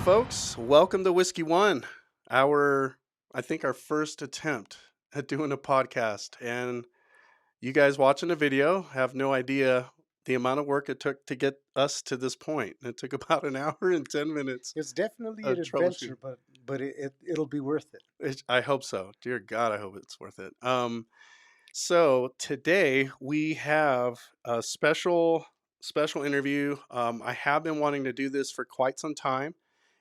folks. Welcome to Whiskey One, I think our first attempt at doing a podcast. And you guys watching the video have no idea the amount of work it took to get us to this point. It took about an hour and 10 minutes It's definitely of an troubleshooting. adventure, but it'll be worth it. I hope so. Dear God, I hope it's worth it. So today we have a special interview. I have been wanting to do this for quite some time.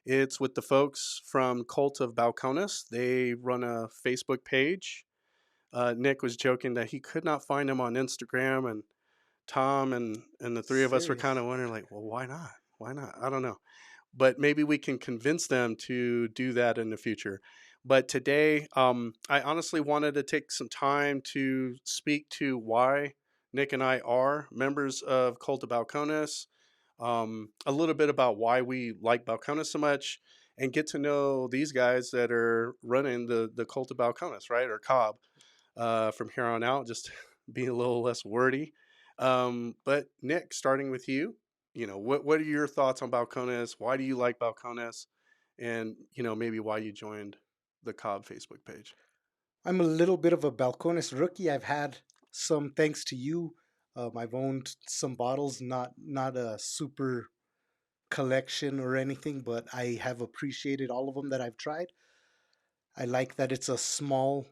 It's with the folks from Cult of Balcones. They run a Facebook page. Nick was joking that he could not find them on Instagram, and Tom and the three of us were kind Serious. of wondering, like, well, why not? Why not? I don't know, but maybe we can convince them to do that in the future. But today, I honestly wanted to take some time to speak to why Nick and I are members of Cult of Balcones, a little bit about why we like Balcones so much, and get to know these guys that are running the Cult of Balcones, right, or COB, from here on out. Just be a little less wordy. But Nick, starting with you, what are your thoughts on Balcones? Why do you like Balcones? And maybe why you joined the Cobb Facebook page. I'm a little bit of a Balcones rookie. I've had some thanks to you. I've owned some bottles, not a super collection or anything, but I have appreciated all of them that I've tried. I like that it's a small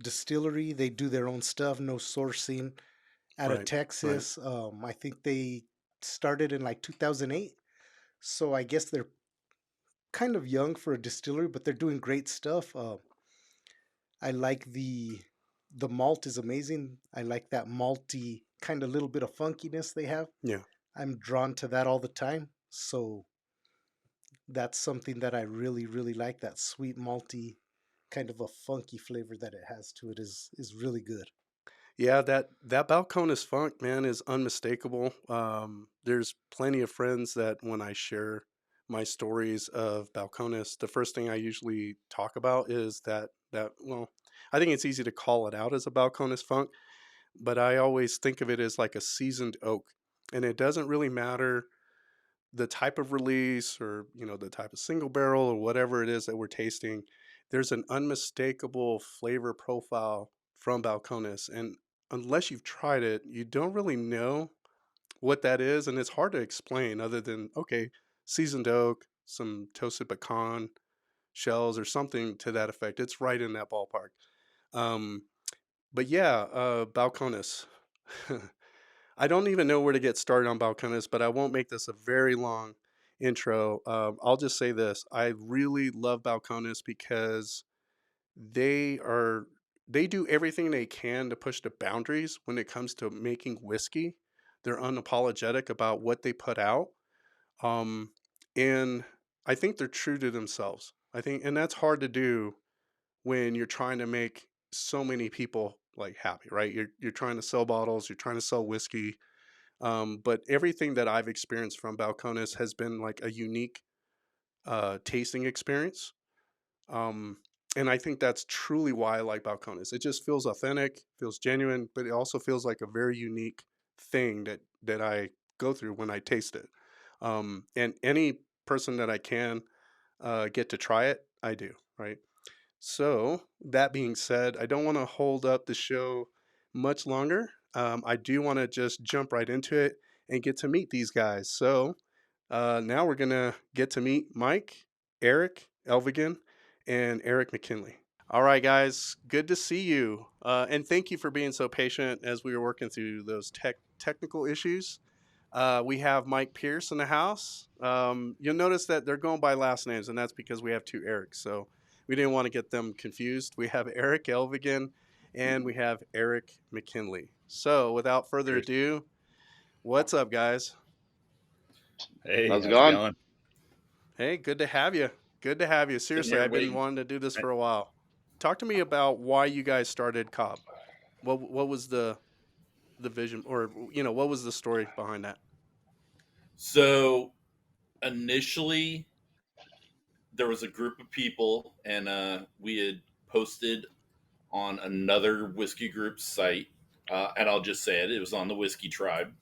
distillery. They do their own stuff, no sourcing. Out of Right, right. Texas, I think they started in like 2008. So I guess they're kind of young for a distillery, but they're doing great stuff. I like the malt is amazing. I like that malty kind of little bit of funkiness they have. Yeah. I'm drawn to that all the time. So that's something that I really like. That sweet malty kind of a funky flavor that it has to it is really good. Yeah, that Balcones funk, man, is unmistakable. There's plenty of friends that when I share my stories of Balcones, the first thing I usually talk about is that well, I think it's easy to call it out as a Balcones funk, but I always think of it as like a seasoned oak. And it doesn't really matter the type of release or, the type of single barrel or whatever it is that we're tasting. There's an unmistakable flavor profile from Balcones. And unless you've tried it, you don't really know what that is. And it's hard to explain other than, okay, seasoned oak, some toasted pecan shells or something to that effect. It's right in that ballpark. Um, but yeah, Balcones. I don't even know where to get started on Balcones, but I won't make this a very long intro. I'll just say this: I really love Balcones because they are they do everything they can to push the boundaries when it comes to making whiskey. They're unapologetic about what they put out, um, and I think they're true to themselves. I think, and that's hard to do when you're trying to make so many people like happy, right? You're trying to sell bottles, you're trying to sell whiskey, but everything that I've experienced from Balcones has been like a unique tasting experience. Um, and I think that's truly why I like Balcones. It just feels authentic, feels genuine, but it also feels like a very unique thing that I go through when I taste it. And any person that I can get to try it, I do, right? So, that being said, I don't want to hold up the show much longer. I do want to just jump right into it and get to meet these guys. So, now we're going to get to meet Mike, Eric Elvigan, and Eric McKinley. All right, guys, good to see you. And thank you for being so patient as we were working through those technical issues. We have Mike Pierce in the house. You'll notice that they're going by last names, and that's because we have two Erics. So we didn't want to get them confused. We have Eric Elvigan and we have Eric McKinley. So without further Cheers. ado, what's up, guys? Hey, How's it how's it going? going? Hey, good to have you. Good to have you. Sitting Seriously, here I've been waiting. wanting to do this Right. for a while. Talk to me about why you guys started Cobb. What was the vision, or what was the story behind that? So initially, there was a group of people, and we had posted on another whiskey group site, and I'll just say it. It was on the Whiskey Tribe,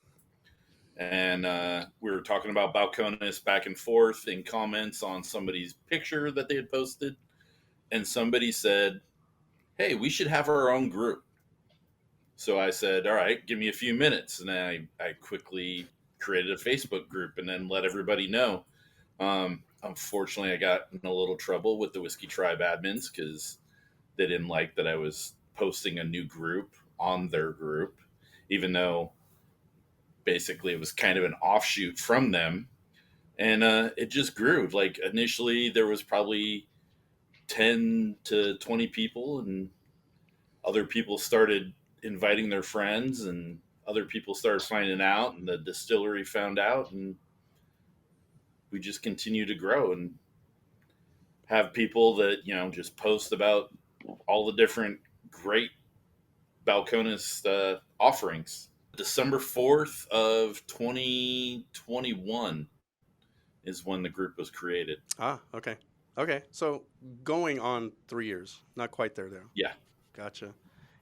and we were talking about Balcones back and forth in comments on somebody's picture that they had posted, and somebody said, "Hey, we should have our own group." So I said, "All right, give me a few minutes," and I quickly created a Facebook group and then let everybody know. Unfortunately, I got in a little trouble with the Whiskey Tribe admins because they didn't like that I was posting a new group on their group, even though basically it was kind of an offshoot from them. And it just grew. Like initially, there was probably 10 to 20 people, and other people started inviting their friends, and other people started finding out, and the distillery found out, and we just continue to grow and have people that just post about all the different great Balcones offerings. December 4th of 2021 is when the group was created. Ah, okay. Okay. So going on 3 years, not quite there though. Yeah. Gotcha.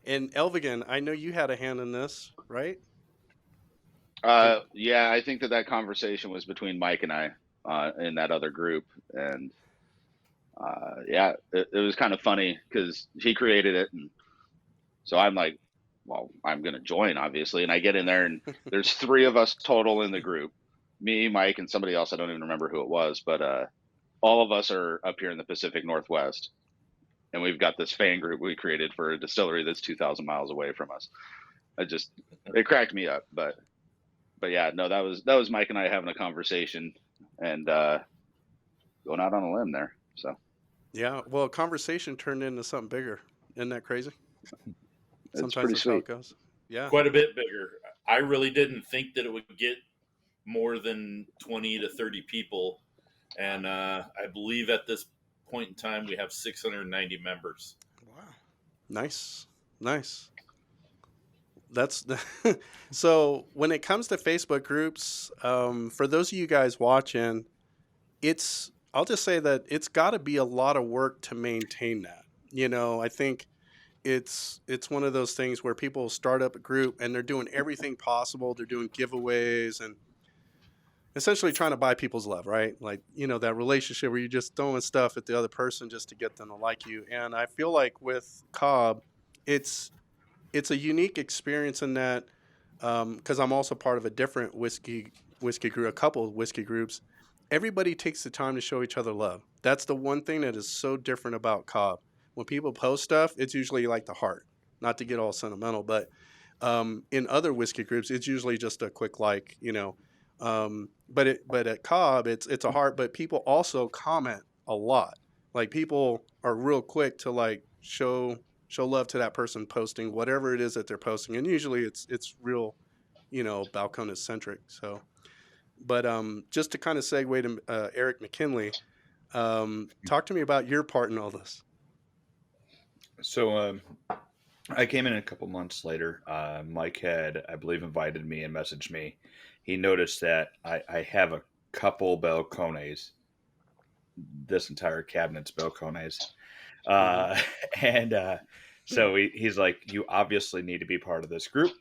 And Elvigan, I know you had a hand in this, right? Can Yeah, I think that conversation was between Mike and I in that other group, and yeah, it was kind of funny because he created it, and so I'm like, well, I'm gonna join, obviously, and I get in there, and there's three of us total in the group, me, Mike, and somebody else. I don't even remember who it was, but all of us are up here in the Pacific Northwest, and we've got this fan group we created for a distillery that's 2,000 miles away from us. It cracked me up, but yeah, no, that was Mike and I having a conversation and going out on a limb there. So yeah, well, conversation turned into something bigger. Isn't that crazy? it's Sometimes pretty that's how sweet. it goes. Yeah. Quite a bit bigger. I really didn't think that it would get more than 20 to 30 people. And I believe at this point in time, we have 690 members. Wow. Nice. Nice. That's so when it comes to Facebook groups, for those of you guys watching, I'll just say that it's got to be a lot of work to maintain that. I think it's one of those things where people start up a group and they're doing everything possible. They're doing giveaways and essentially trying to buy people's love, right? Like, that relationship where you're just throwing stuff at the other person just to get them to like you. And I feel like with Cobb, it's it's a unique experience in that because I'm also part of a different whiskey group, a couple of whiskey groups. Everybody takes the time to show each other love. That's the one thing that is so different about Cobb. When people post stuff, it's usually like the heart. Not to get all sentimental, but in other whiskey groups, it's usually just a quick like. But at Cobb, it's a heart. But people also comment a lot. Like people are real quick to like show love to that person posting whatever it is that they're posting, and usually it's real, Balcones centric. So, but just to kind of segue to Eric McKinley, talk to me about your part in all this. So I came in a couple months later. Mike had, I believe, invited me and messaged me. He noticed that I have a couple Balcones. This entire cabinet's Balcones. Hmm. Uh, and so he's like, you obviously need to be part of this group.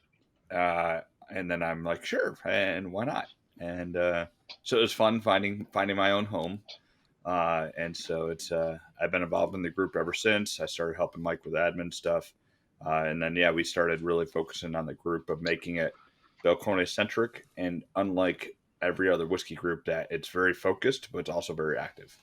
And then I'm like, sure, and why not? And so it was fun finding my own home. And so I've been involved in the group ever since. I started helping Mike with admin stuff. And then, yeah, we started really focusing on the group of making it Balcones centric. And unlike every other whiskey group, that it's very focused, but it's also very active.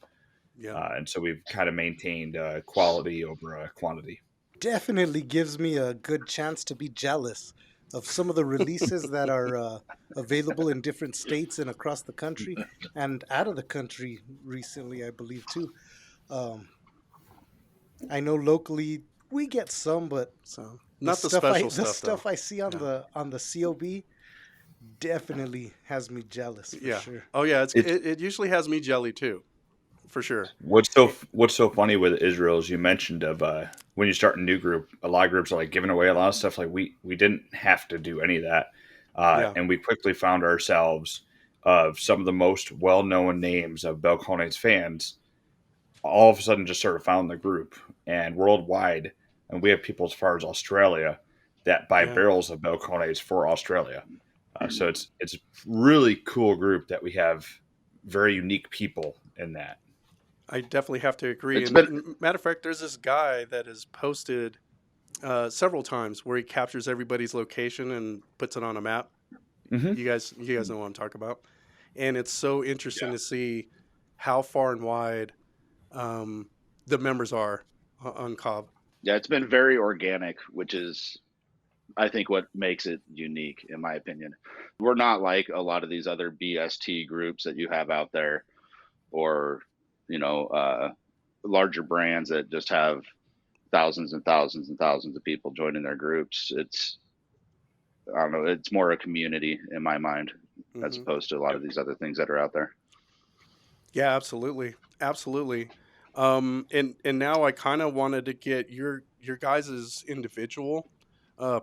Yeah. And so we've kind of maintained quality over quantity. Definitely gives me a good chance to be jealous of some of the releases that are available in different states and across the country and out of the country recently, I believe too. Um, I know locally we get some, but So the not the stuff I special the stuff though. stuff I see on Yeah. the COB definitely has me jealous for Yeah. sure. Oh yeah. It's It usually has me jelly too, for sure. Eh, what's so funny with Israel is you mentioned of when you start a new group, a lot of groups are like giving away a lot of stuff. Like we didn't have to do any of that, Yeah. and we quickly found ourselves of some of the most well known names of Balcones fans. All of a sudden, just sort of found the group and worldwide, and we have people as far as Australia that buy Yeah. barrels of Balcones for Australia. So it's really cool group that we have very unique people in that. I definitely have to agree. It's And been matter of fact, there's this guy that has posted several times where he captures everybody's location and puts it on a map. Hmm. You guys know what I'm talking about. And it's so interesting Yeah. to see how far and wide um, the members are on COB. yeah, it's been very organic, which is I think what makes it unique, in my opinion. We're not like a lot of these other BST groups that you have out there, or you know, larger brands that just have thousands and thousands and thousands of people joining their groups. It's I don't know. It's more a community in my mind, as Hmm. opposed to a lot of these other things that are out there. Yeah, absolutely, absolutely. And now I kind of wanted to get your guys's individual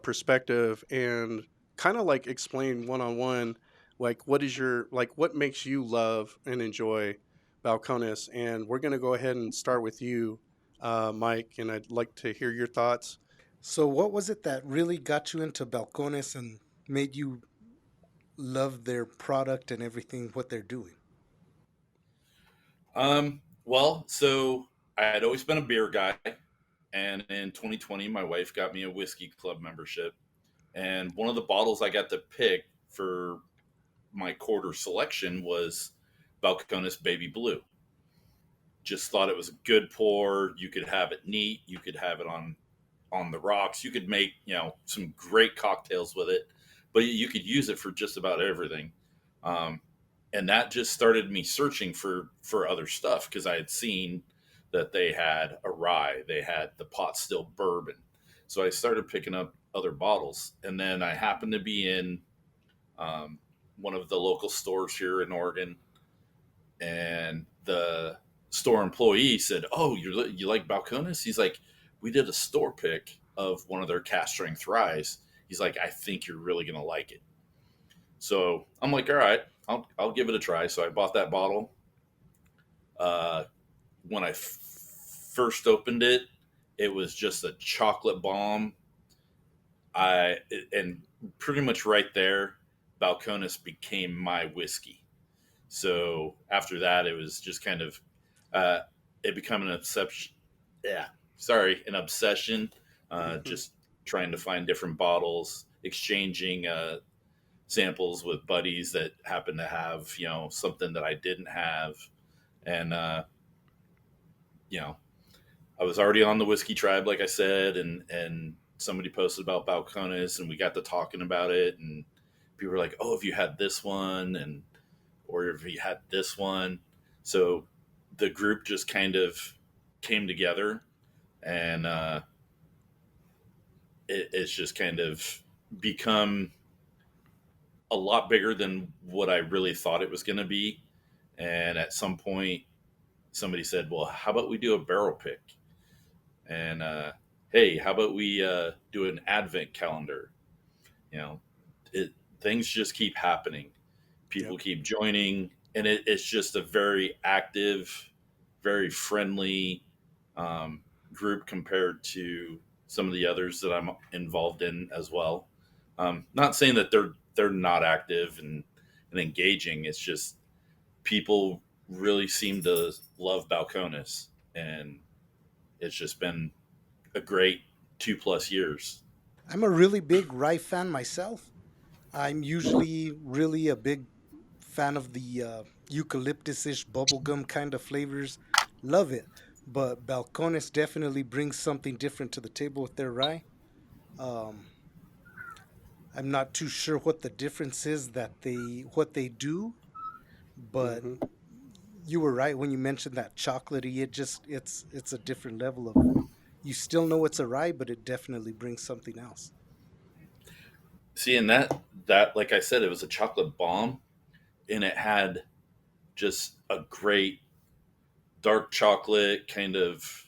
perspective and kind of like explain one on one, like what makes you love and enjoy Balcones. And we're gonna go ahead and start with you, Mike. And I'd like to hear your thoughts. So, what was it that really got you into Balcones and made you love their product and everything what they're doing? Well, so I had always been a beer guy, and in 2020, my wife got me a whiskey club membership, and one of the bottles I got to pick for my quarter selection was Balcones Baby Blue. Just thought it was a good pour. You could have it neat. You could have it on the rocks. You could make some great cocktails with it, but you could use it for just about everything. Um, and that just started me searching for other stuff because I had seen that they had a rye, they had the pot still bourbon. So I started picking up other bottles, and then I happened to be in um, one of the local stores here in Oregon, and the store employee said, "Oh, you like Balcones?" He's like, "We did a store pick of one of their cast strength ryes." He's like, "I think you're really gonna like it." So I'm like, "All right, I'll give it a try." So I bought that bottle. Uh, when I first opened it, it was just a chocolate bomb. And pretty much right there, Balcones became my whiskey. So after that, it was just kind of uh, it become an obsession. Yeah, sorry, an obsession. Hmm. Just trying to find different bottles, exchanging samples with buddies that happen to have something that I didn't have, and you know I was already on the whiskey tribe, like I said, and somebody posted about Balcones, and we got to talking about it, and people were like, "Oh, have you had this one?" and or if you had this one. So the group just kind of came together, and it's just kind of become a lot bigger than what I really thought it was going to be. And at some point, somebody said, "Well, how about we do a barrel pick?" And hey, how about we do an advent calendar? You know, it things just keep happening. Yep. People keep joining, and it's just a very active, very friendly um, group compared to some of the others that I'm involved in as well. Not saying that they're not active and engaging. It's just people really seem to love Balcones, and it's just been a great 2+ years. I'm a really big rye fan myself. I'm usually really a big fan of the eucalyptus-ish bubblegum kind of flavors. Love it. But Balcones definitely brings something different to the table with their rye. Um, I'm not too sure what the difference is that they do, but Hmm. you were right when you mentioned that chocolatey. It's a different level of. You still know it's a rye, but it definitely brings something else. See, and that like I said, it was a chocolate bomb, and it had just a great dark chocolate kind of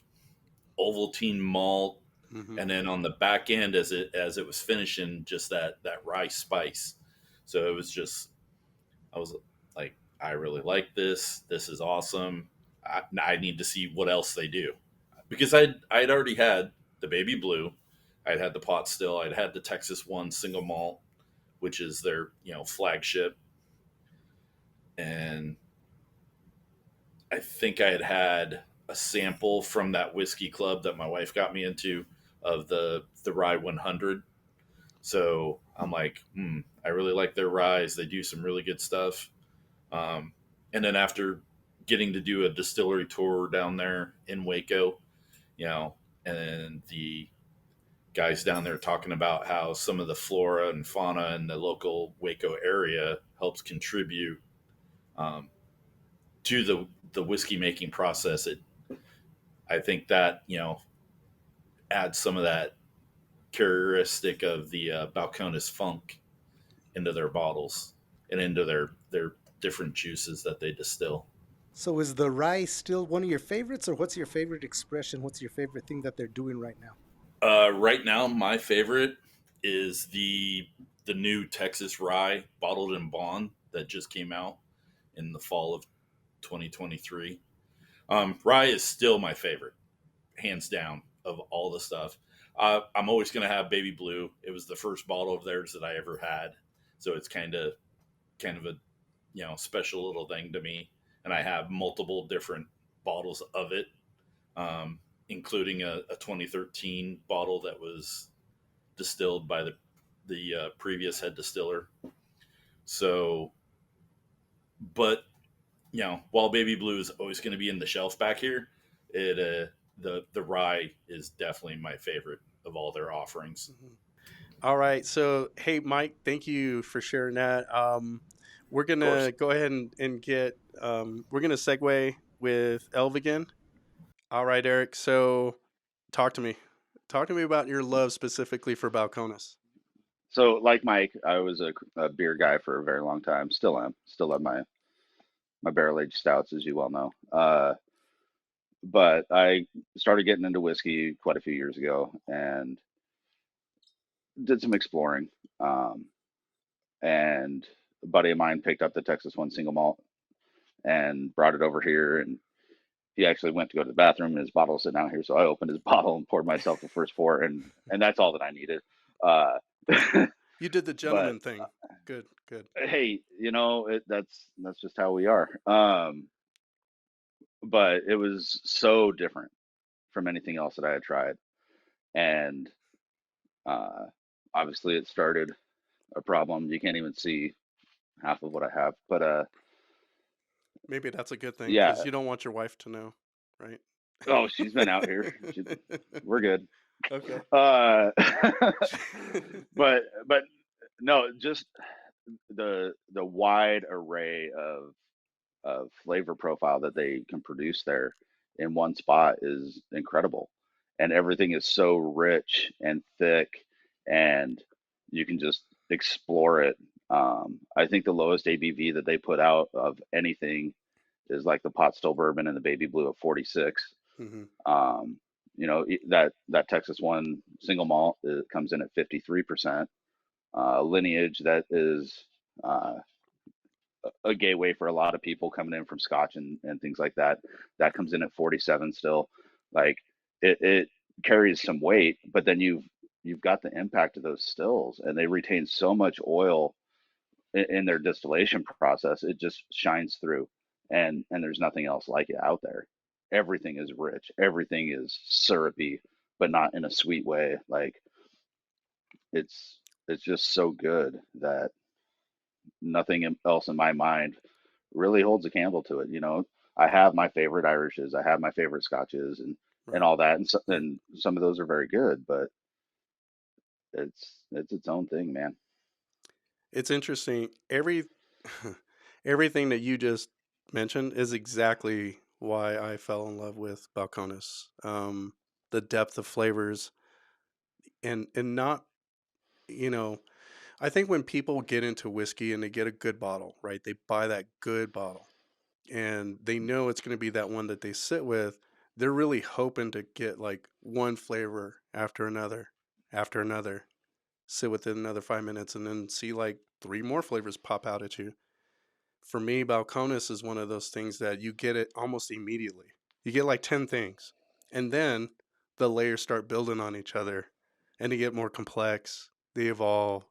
Ovaltine malt, Hmm. and then on the back end, as it was finishing, just that rye spice. So it was just I was like, I really like this. This is awesome. I need to see what else they do because I'd already had the baby blue, I'd had the pot still, I'd had the Texas one single malt, which is their flagship. And I think I had a sample from that whiskey club that my wife got me into of the Rye 100. So I'm like, I really like their ryes. They do some really good stuff. Um, and then after getting to do a distillery tour down there in Waco, and the guys down there talking about how some of the flora and fauna in the local Waco area helps contribute um, to the whiskey making process. I think that adds some of that characteristic of the Balcones funk into their bottles and into their different juices that they distill. So is the rye still one of your favorites, or what's your favorite expression? What's your favorite thing that they're doing right now? Right now, my favorite is the new Texas rye bottled in bond that just came out in the fall of 2023. Rye is still my favorite, hands down, of all the stuff. I'm always going to have Baby Blue. It was the first bottle of theirs that I ever had, so it's kind of a special little thing to me. And I have multiple different bottles of it, um, including a 2013 bottle that was distilled by the previous head distiller. So, but while Baby Blue is always going to be in the shelf back here, it the rye is definitely my favorite of all their offerings. Mhm. All right. So, hey, Mike, thank you for sharing that. We're Of going course. to go ahead and get, we're going to segue with Elv again. All right, Eric. So, talk to me. Talk to me about your love specifically for Balcones. So, like Mike, I was a beer guy for a very long time. Still am. Still love my barrel aged stouts, as you well know. But I started getting into whiskey quite a few years ago and did some exploring. Um, and a buddy of mine picked up the Texas One single malt and brought it over here. And he actually went to go to the bathroom, and his bottle was sitting out here. So I opened his bottle and poured myself the first four, and that's all that I needed. Uh, You did the but gentleman thing. Good, good. hey, that's just how we are. But it was so different from anything else that I had tried, and uh, obviously it started a problem. You can't even see half of what I have, but Maybe that's a good thing yeah. because you don't want your wife to know, right? Oh, she's been out here. We're good. Okay. Uh, but no, just the wide array of flavor profile that they can produce there in one spot is incredible, and everything is so rich and thick, and you can just explore it. I think the lowest ABV that they put out of anything is like the pot still bourbon and the baby blue of 46. Hmm. Um, that Texas One single malt, it comes in at 53%. Lineage, that is uh, a gateway for a lot of people coming in from Scotch and things like that. That comes in at 47 still. Like it carries some weight, but then you've got the impact of those stills, and they retain so much oil in their distillation process. It just shines through, and there's nothing else like it out there. Everything is rich. Everything is syrupy, but not in a sweet way. Like it's it's just so good that nothing else in my mind really holds a candle to it. I have my favorite Irishes, I have my favorite Scotches, and Right. all that, and Right. and some of those are very good, but it's its own thing, man. It's interesting. Everything that you just mentioned is exactly why I fell in love with Balcones. The depth of flavors and not, you know, I think when people get into whiskey and they get a good bottle, right? They buy that good bottle and they know it's going to be that one that they sit with. They're really hoping to get like one flavor after another, sit with it another 5 minutes, and then see like three more flavors pop out at you. For me, Balcones is one of those things that you get it almost immediately. You get like 10 things, and then the layers start building on each other and they get more complex, they evolve.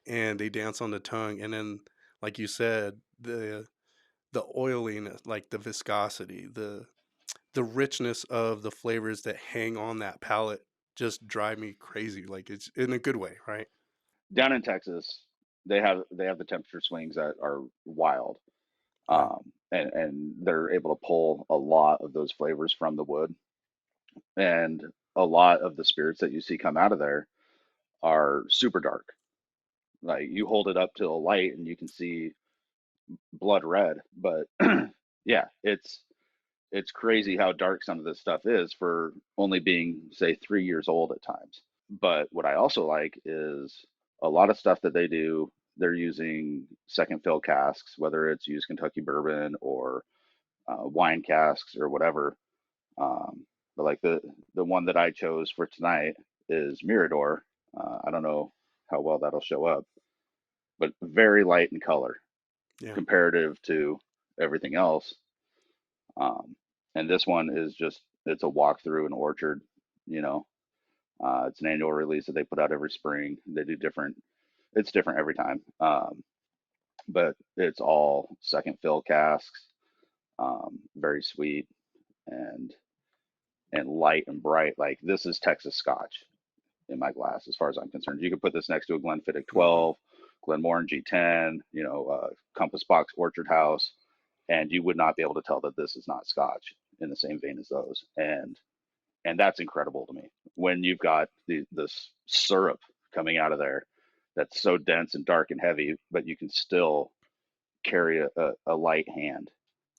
and they dance on the tongue. And then, like you said, the oiliness, like the viscosity, the richness of the flavors that hang on that palate just drive me crazy. Like it's in a good way, right? Down in Texas, they have the temperature swings that are wild, Right. and they're able to pull a lot of those flavors from the wood, and a lot of the spirits that you see come out of there are super dark. Like you hold it up to a light and you can see blood red, but yeah, it's crazy how dark some of this stuff is for only being say 3 years old at times. But what I also like is a lot of stuff that they do. They're using second fill casks, whether it's used Kentucky bourbon or wine casks or whatever. But like the one that I chose for tonight is Mirador. I don't know how well that'll show up, but very light in color Yeah. comparative to everything else. Um, and this one is just it's a walk through an orchard. You know, it's an annual release that they put out every spring. They do different. It's different every time, but it's all second fill casks. Very sweet and light and bright. Like this is Texas Scotch in my glass, as far as I'm concerned. You could put this next to a Glenfiddich Hmm. 12, Glenmorangie 10, Compass Box Orchard House, and you would not be able to tell that this is not Scotch in the same vein as those. And that's incredible to me when you've got this syrup coming out of there that's so dense and dark and heavy, but you can still carry a light hand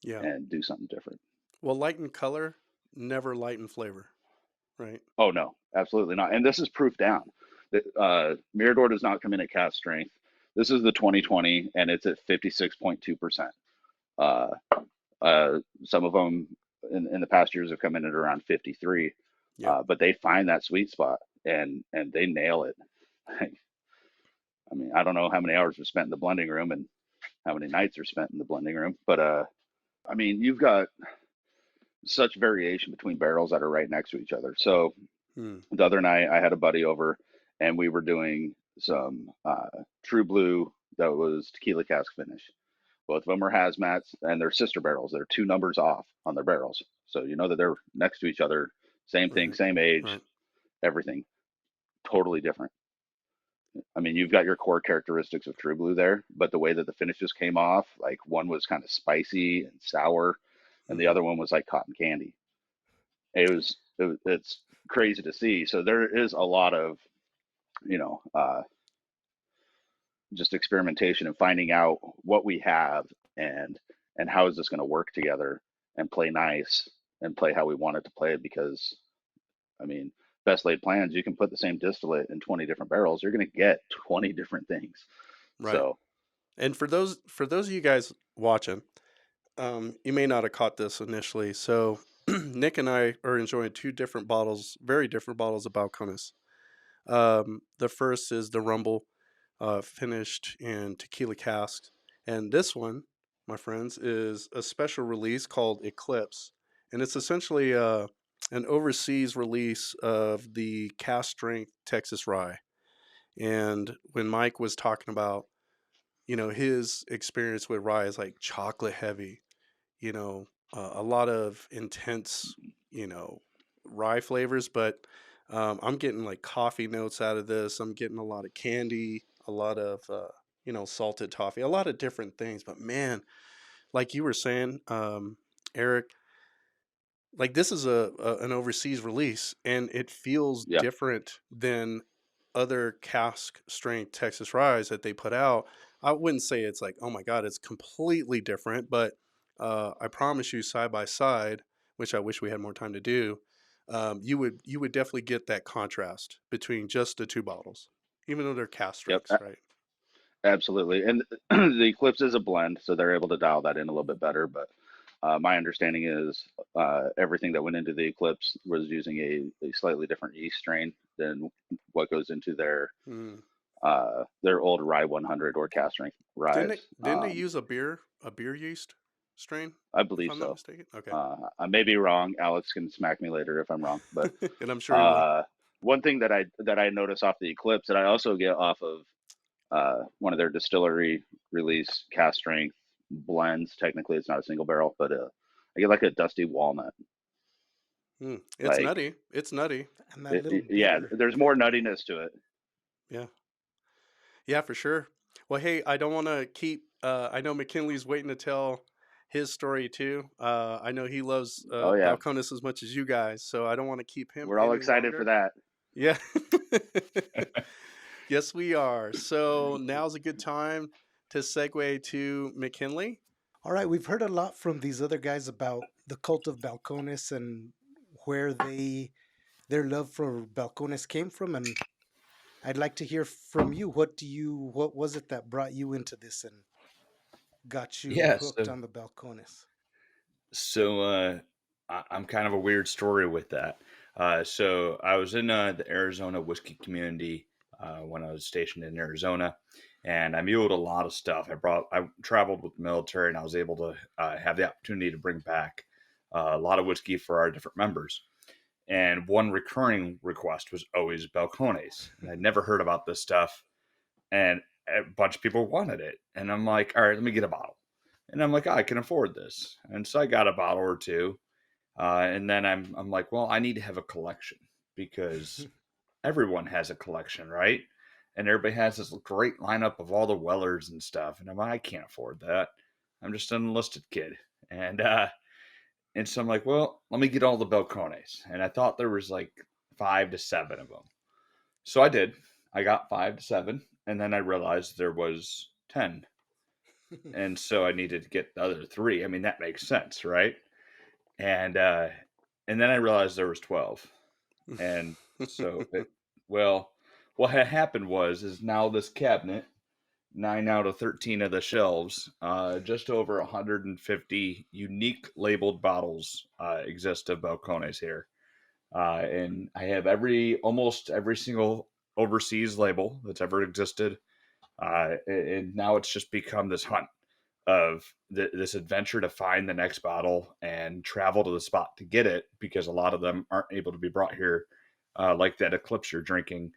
Yeah. and do something different. Well, light in color, never light in flavor, right? Oh no, absolutely not. And this is proof down. Mirador does not come in at cast strength. This is the 2020, and it's at 56.2%. Uh, some of them in the past years have come in at around 53, Yep. but they find that sweet spot and they nail it. I mean, I don't know how many hours are spent in the blending room and how many nights are spent in the blending room, but I mean, you've got such variation between barrels that are right next to each other. So Hmm. the other night I had a buddy over and we were doing some True Blue that was tequila cask finish. Both of them are hazmats and they're sister barrels. They're two numbers off on their barrels. So you know that they're next to each other, same thing, Right. same age, Right. everything, totally different. I mean, you've got your core characteristics of True Blue there, but the way that the finishes came off, like one was kind of spicy and sour, and the Hmm. other one was like cotton candy. It's crazy to see. So there is a lot of you know just experimentation and finding out what we have and how is this going to work together and play nice and play how we want it to play because I mean best laid plans you can put the same distillate in 20 different barrels you're going to get 20 different things Right. so And for those of you guys watching, you may not have caught this initially. So Nick and I are enjoying two different bottles, very different bottles of Balcones. The first is the Rumble, finished in tequila casks, and this one, my friends, is a special release called Eclipse, and it's essentially an overseas release of the cast strength Texas Rye. And when Mike was talking about, his experience with rye is like chocolate heavy, a lot of intense, you know, rye flavors, but I'm getting like coffee notes out of this. I'm getting a lot of candy, a lot of, salted toffee, a lot of different things. But man, like you were saying, Eric, like this is an overseas release and it feels yeah different than other cask strength Texas ryes that they put out. I wouldn't say it's like, oh my god, it's completely different, but I promise you, side by side, which I wish we had more time to do, you would definitely get that contrast between just the two bottles, even though they're cask yep strengths, right? absolutely and the eclipse is a blend so they're able to dial that in a little bit better but my understanding is everything that went into the Eclipse was using a slightly different yeast strain than what goes into Mm. their old Rye 100 or cast strength Didn't ryes. they didn't they use a beer yeast strain, I if believe I'm not so. mistaken? Okay. I may be wrong. Alex can smack me later if I'm wrong. But And I'm sure he will. uh, one thing that I notice off the Eclipse that I also get off of one of their distillery release cast strength blends. Technically, it's not a single barrel, but I get like a dusty walnut. It's Like, nutty. It's nutty. And that little yeah, bitter. there's more nuttiness to it. Yeah. Yeah, for sure. Well, hey, I don't want to keep. I know McKinley's waiting to tell his story too. I know he loves Oh yeah, Balcones as much as you guys, so I don't want to keep him we're all any excited for longer. that. Yeah. Yes, we are. So now's a good time to segue to McKinley. All right, we've heard a lot from these other guys about the cult of Balcones and where their love for Balcones came from, and I'd like to hear from you. What was it that brought you into this and got you Yeah. hooked on the Balcones? I'm kind of a weird story with that. So I was in the Arizona whiskey community when I was stationed in Arizona, and I muled a lot of stuff. I traveled with the military, and I was able to have the opportunity to bring back a lot of whiskey for our different members. And one recurring request was always Balcones, and I'd never heard about this stuff, and a bunch of people wanted it, and I'm like, all right, let me get a bottle. And I'm like, oh, I can afford this, and so I got a bottle or two, and then I'm like, well, I need to have a collection because everyone has a collection, right? And everybody has this great lineup of all the Wellers and stuff, and I'm like, I can't afford that. I'm just an enlisted kid, and so I'm like, well, let me get all the Balcones, and I thought there was like 5 to 7 of them, so I did. I got 5 to 7, and then I realized there was 10, and so I needed to get the other 3. I mean, that makes sense, right? And uh, and then I realized there was 12, and so well, what had happened is now this cabinet, 9 out of 13 of the shelves, just over 150 unique labeled bottles exist of Balcones here, and I have almost every single overseas label that's ever existed, and now it's just become this hunt of this adventure to find the next bottle and travel to the spot to get it, because a lot of them aren't able to be brought here, like that Eclipse you're drinking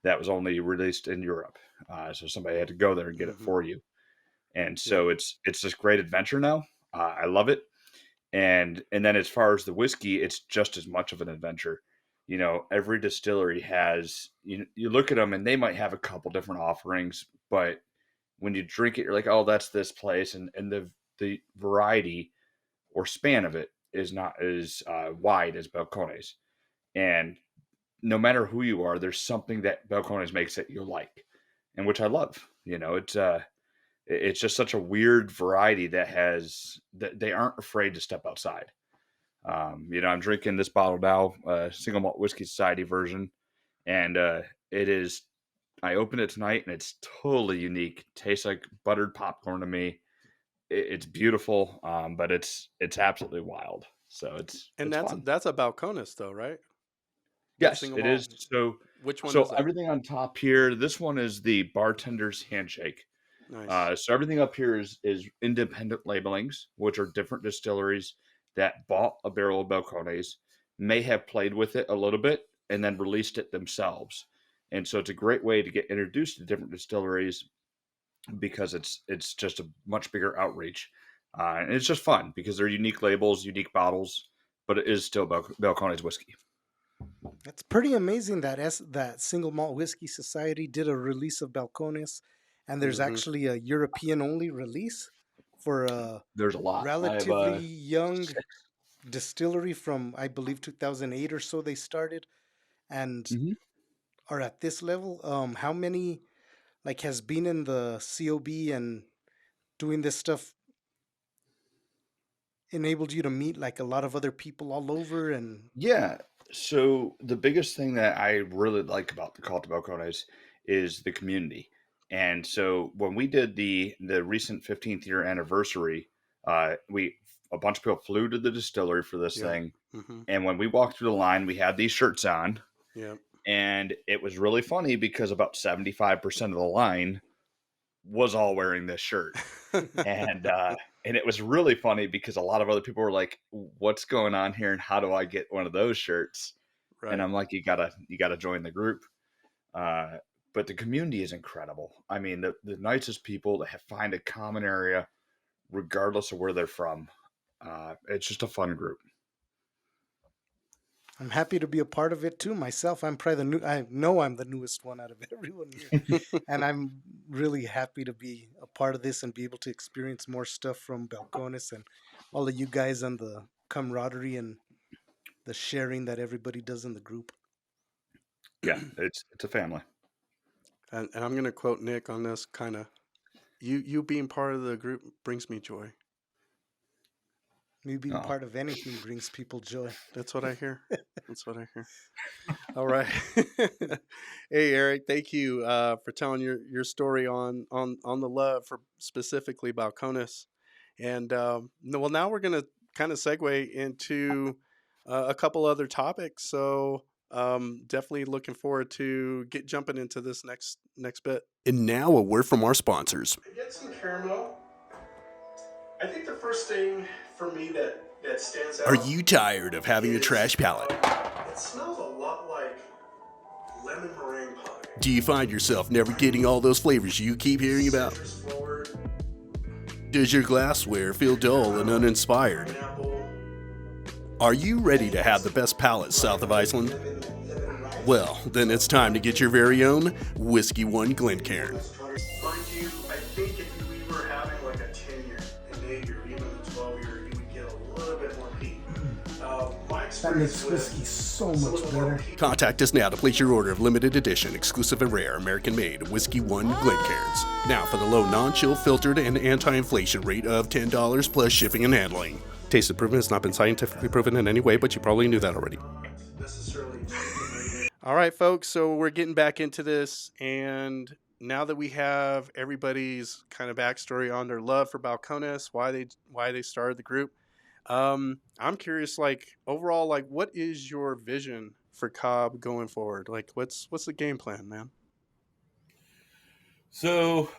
that was only released in Europe. So somebody had to go there and get it Mm-hmm. for you. And Yeah. so it's this great adventure now. I love it. And then as far as the whiskey, it's just as much of an adventure. Every distillery has, you look at them and they might have a couple different offerings, but when you drink it, you're like, oh, that's this place, and the variety or span of it is not as wide as Balcones. And no matter who you are, there's something that Balcones makes that you like, and which I love. It's just such a weird variety that they aren't afraid to step outside. I'm drinking this bottle now, Single Malt Whiskey Society version, and it is. I opened it tonight, and it's totally unique. Tastes like buttered popcorn to me. It's beautiful, but it's absolutely wild. So And it's that's fun. that's a Balcones though, right? That Yes, single it malt. is. So Which one so is that? everything on top here. This one is the bartender's handshake. Nice. So everything up here is independent labelings, which are different distilleries that bought a barrel of Balcones, may have played with it a little bit, and then released it themselves. And so it's a great way to get introduced to different distilleries, because it's just a much bigger outreach, and it's just fun because they're unique labels, unique bottles, but it is still Balcones whiskey. That's pretty amazing that that Single Malt Whiskey Society did a release of Balcones, and there's Mm-hmm. actually a European only release for a There's a lot. I have relatively young distillery from, I believe, 2008 or so they started and Mhm. are at this level. How many like has been in the COB and doing this stuff enabled you to meet like a lot of other people all over and Yeah. So the biggest thing that I really like about the Call to Balcones is the community. And so when we did the recent 15th year anniversary, we a bunch of people flew to the distillery for this Yep. thing. Mm-hmm. And when we walked through the line, we had these shirts on. Yep. And it was really funny because about 75% of the line was all wearing this shirt. And and it was really funny because a lot of other people were like, "What's going on here? And how do I get one of those shirts?" And Right. I'm like, "You gotta join the group." but the community is incredible. I mean, the nicest people that find a common area, regardless of where they're from. It's just a fun group. I'm happy to be a part of it too. Myself, I'm probably the new. I know I'm the newest one out of everyone here, and I'm really happy to be a part of this and be able to experience more stuff from Balcones and all of you guys and the camaraderie and the sharing that everybody does in the group. Yeah, it's a family. And I'm gonna quote Nick on this kind of. You being part of the group brings me joy. Me being Oh, part of anything brings people joy. That's what I hear. That's what I hear. All right. Hey Eric, thank you for telling your story on the love for specifically Balcones. And well, now we're gonna kind of segue into a couple other topics. So definitely looking forward to jumping into this next bit. And now a word from our sponsors. Get some caramel. I think the first thing for me that stands out. Are you tired of having a trash palate? It smells a lot like lemon meringue pie. Do you find yourself never getting all those flavors you keep hearing about? Does your glassware feel dull and uninspired? Are you ready to have the best palate south of Iceland? Well, then it's time to get your very own Whiskey One Glencairn. Mind you, I think if we were having like a 10-year, an 8-year, even a 12-year, you would get a little bit more peat. That makes whiskey so much better. Contact us now to place your order of limited edition, exclusive and rare, American-made Whiskey One Glencairns. Now for the low non-chill filtered and anti-inflation rate of $10 plus shipping and handling. Taste improvement has not been scientifically proven in any way, but you probably knew that already. All right, folks, so we're getting back into this, and now that we have everybody's kind of backstory on their love for Balcones, why they started the group, I'm curious, like overall, like what is your vision for COB going forward? Like, what's the game plan, man? So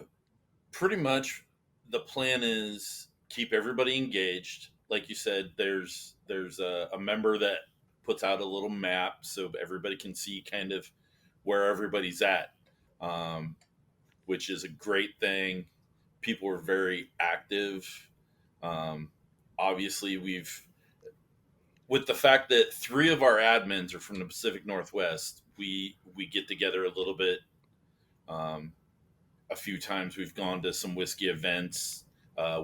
pretty much the plan is keep everybody engaged. Like you said, there's a member that puts out a little map so everybody can see kind of where everybody's at, um, which is a great thing. People are very active. Um, Obviously, with the fact that 3 of our admins are from the Pacific Northwest, we get together a little bit. Um, a few times we've gone to some whiskey events,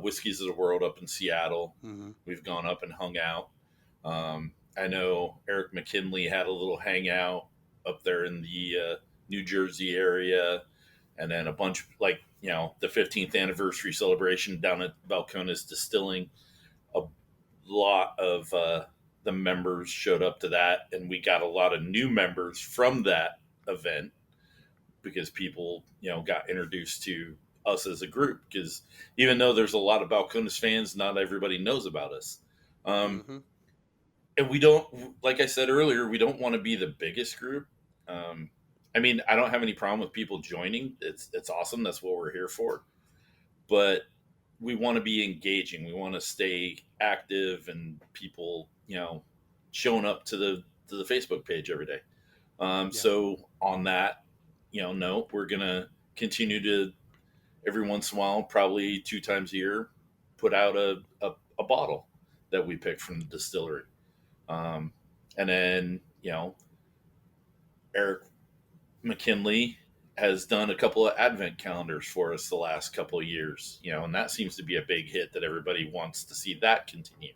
Whiskeys of the World up in Seattle. Mm-hmm. We've gone up and hung out. I know Eric McKinley had a little hangout up there in the New Jersey area, and then a bunch like the 15th anniversary celebration down at Balcones Distilling. A lot of the members showed up to that, and we got a lot of new members from that event because people got introduced to us as a group, because even though there's a lot of Balcones fans, not everybody knows about us. Mm-hmm. And we don't, like I said earlier, we don't want to be the biggest group. I mean, I don't have any problem with people joining. It's awesome. That's what we're here for. But we want to be engaging. We want to stay active, and people, showing up to the Facebook page every day. So on that, note, we're gonna continue to every once in a while, probably 2 times a year, put out a bottle that we pick from the distillery. And then, Eric McKinley has done a couple of advent calendars for us the last couple of years, and that seems to be a big hit that everybody wants to see that continue.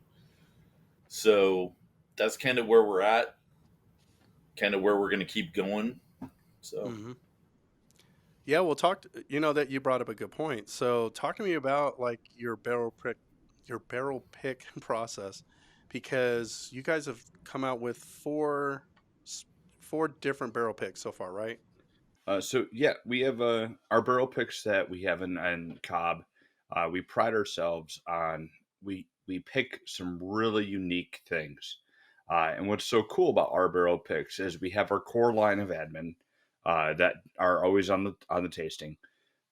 So that's kind of where we're at, kind of where we're going to keep going. So, Mm-hmm. Yeah, well, that you brought up a good point. So talk to me about like your barrel pick process, because you guys have come out with four different barrel picks so far, right? So yeah, we have our barrel picks that we have in COB. We pride ourselves on we pick some really unique things. And what's so cool about our barrel picks is we have our core line of admin that are always on the tasting,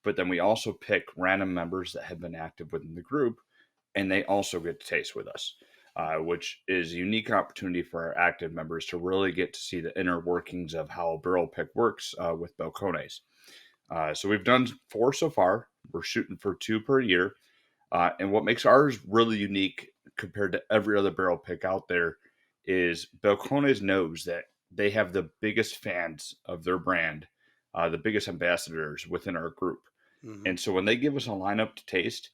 but then we also pick random members that have been active within the group, and they also get to taste with us. Which is a unique opportunity for our active members to really get to see the inner workings of how barrel pick works with Balcones. So we've done 4 so far. We're shooting for 2 per year. And what makes ours really unique compared to every other barrel pick out there is Balcones knows that they have the biggest fans of their brand, the biggest ambassadors within our group. Hmm. And so when they give us a lineup to taste,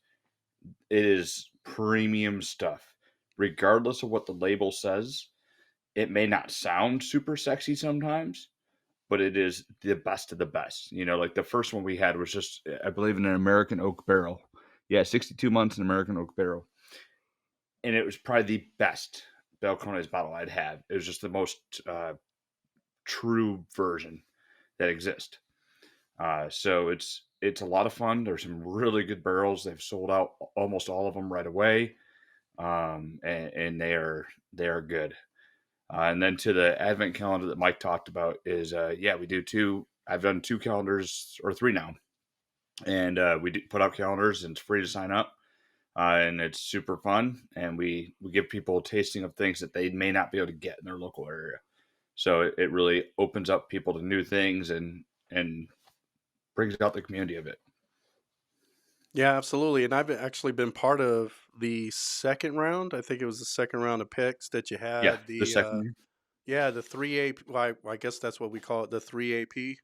it is premium stuff. Regardless of what the label says, it may not sound super sexy sometimes, but it is the best of the best. You know, like the first one we had was just, I believe, in an American oak barrel. Yeah, 62 months in American oak barrel. And it was probably the best Balcones bottle I'd had. It was just the most true version that exists. So it's a lot of fun. There's some really good barrels. They've sold out almost all of them right away, and they are good. And then to the advent calendar that Mike talked about is yeah, we do 2. I've done 2 calendars or 3 now, and we do put out calendars and it's free to sign up. And it's super fun, and we give people a tasting of things that they may not be able to get in their local area. So it really opens up people to new things and brings out the community of it. Yeah, absolutely. And I've actually been part of the second round. I think it was the second round of picks that you Yeah, had. the second Yeah, the 3AP. Well, I guess that's what we call it, the 3AP.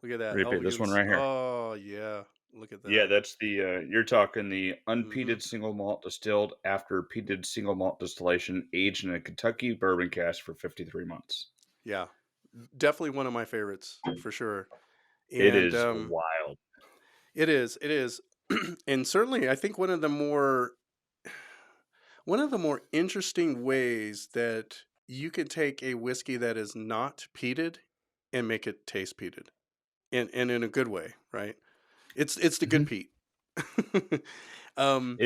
Look at that. repeat this one Elegance. right here. Oh, yeah. Look at Yeah, that. that's the you're talking the Hmm. unpeated single malt distilled after peated single malt distillation, aged in a Kentucky bourbon cask for 53 months. Yeah. Definitely one of my favorites for sure. It And is wild. it is. It is. And certainly, I think one of the more interesting ways that you can take a whiskey that is not peated and make it taste peated, and in a good way, right? It's the good Mhm. peat. um,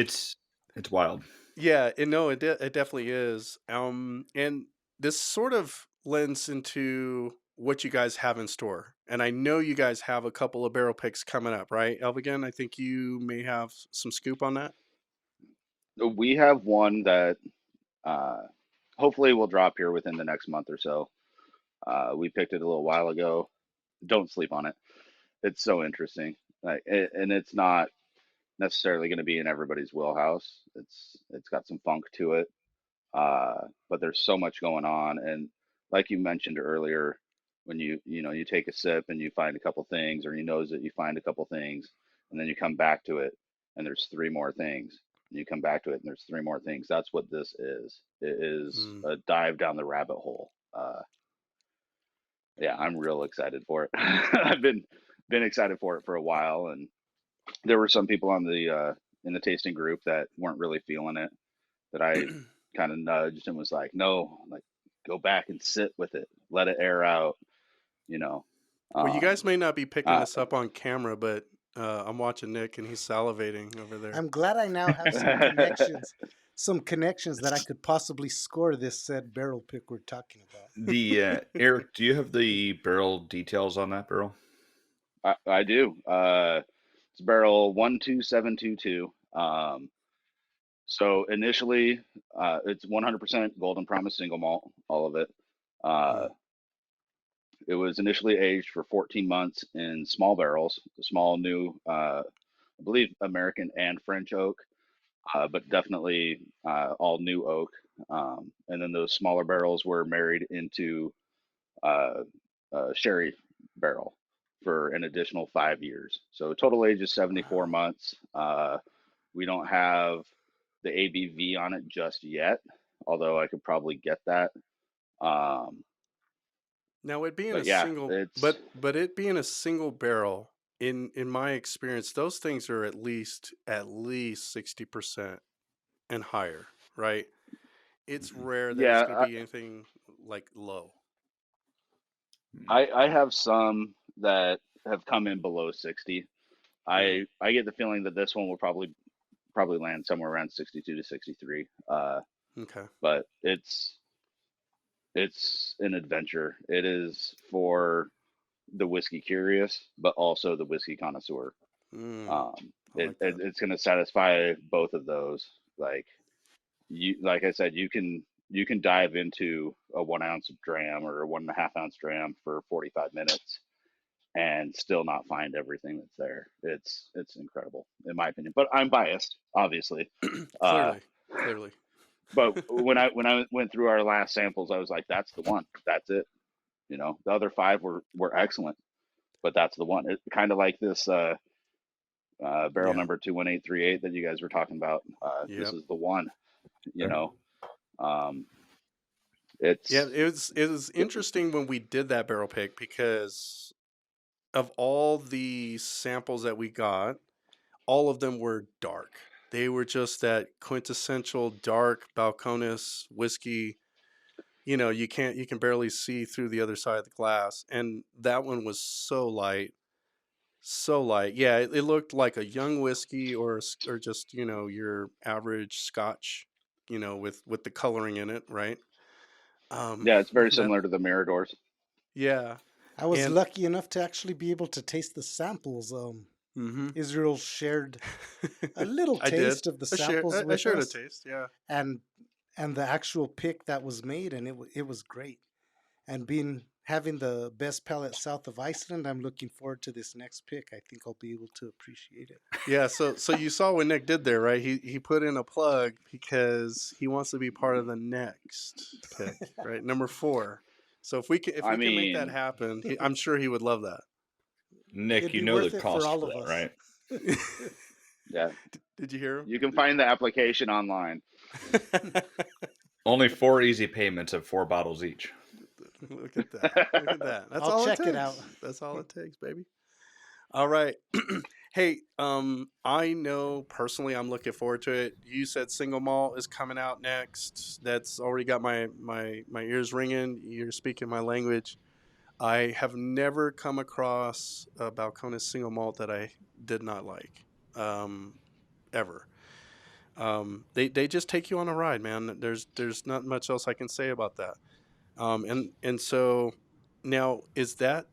It's wild. yeah, and no, it definitely is. And this sort of lends into what you guys have in store. And I know you guys have a couple of barrel picks coming up, right, Elvigan? I think you may have some scoop on that. We have one that uh, hopefully will drop here within the next month or so. We picked it a little while ago. Don't sleep on it. It's so interesting. And it's not necessarily going to be in everybody's wheelhouse. It's got some funk to it, but there's so much going on. And like you mentioned earlier, when you take a sip and you find a couple things, or you nose it, you find a couple things, and then you come back to it, and there's 3 more things. And you come back to it, and there's 3 more things. That's what this is. It is Mm. a dive down the rabbit hole. Yeah, I'm real excited for it. I've been excited for it for a while, and there were some people on the in the tasting group that weren't really feeling it, that I kind of nudged and was like, no, like, go back and sit with it, let it air out, you know. Well, you Um, guys may not be picking uh, this up on camera, but I'm watching Nick and he's salivating over there. I'm glad I now have some connections that I could possibly score this said barrel pick we're talking about. The Eric, do you have the barrel details on that barrel? I do. It's barrel 12722. So initially, it's 100% Golden Promise single malt, all of it. Uh, Mm. it was initially aged for 14 months in small barrels, small new, I believe American and French oak, but definitely all new oak. And then those smaller barrels were married into uh, sherry barrel for an additional 5 years. So total age is 74 Wow. months. We don't have the ABV on it just yet, although I could probably get that. Um, Now it being a but yeah, single, it's but it being a single barrel, in my experience, those things are at least 60% and higher, right? It's rare that it's going to yeah. be anything like low. I have some that have come in below 60. Mm. I get the feeling that this one will probably land somewhere around 62 to 63. Okay. But it's an adventure. It is for the whiskey curious, but also the whiskey connoisseur. Mm. I like that. It's going to satisfy both of those. Like I said, you can dive into a 1 ounce dram or a 1.5 ounce dram for 45 minutes and still not find everything that's there. It's incredible in my opinion, but I'm biased, obviously. Uh, Clearly. but when I went through our last samples, I was like, that's the one. That's it. You know, the other 5 were excellent, but that's the one. It kind of like this barrel Yeah. number 21838 that you guys were talking about. This Yep. is the one. You Sure. know, um, Yeah, it's it was interesting when we did that barrel pick because of all the samples that we got, all of them were dark. They were just that quintessential dark Balcones whiskey. You know, you can barely see through the other side of the glass, and that one was so light, so light. Yeah, it looked like a young whiskey or just your average Scotch, with the coloring in it, right? yeah, it's very That similar to the Miradors. yeah, I was and lucky enough to actually be able to taste the samples. mm-hmm. Israel shared a little I did. taste of the I shared. samples I with shared a us, taste. Yeah. and the actual pick that was made, and it was great. And having the best palate south of Iceland, I'm looking forward to this next pick. I think I'll be able to appreciate it. Yeah, so you saw what Nick did there, right? He put in a plug because he wants to be part of the next pick, right? Number 4. So if I we can make that mean, happen, I'm sure he would love that. Nick, It'd you be know the worth it for cost all for of that, us. right? yeah, Did you hear you can find the application online. him? Only 4 easy payments of 4 bottles each. Look at that. Look at that. That's I'll all it check it out. takes. That's all it takes, baby. All right. Hey, I know personally I'm looking forward to it. You said single malt is coming out next. That's already got my ears ringing. You're speaking my language. I have never come across a Balcones single malt that I did not like, ever. They just take you on a ride, man. There's not much else I can say about that. And so now is that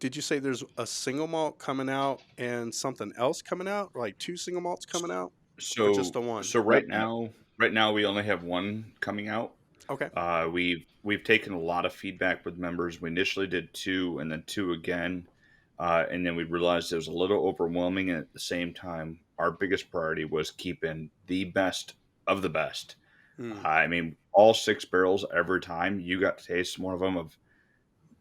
did you say there's a single malt coming out and something else coming out? Like 2 single malts coming out? Or just So the one? so No, right now we only have one coming out. Okay. We've taken a lot of feedback with members. We initially did 2 and then 2 again, and then we realized it was a little overwhelming. And at the same time, our biggest priority was keeping the best of the best. Hmm. I mean, all 6 barrels every time you got to taste one of them.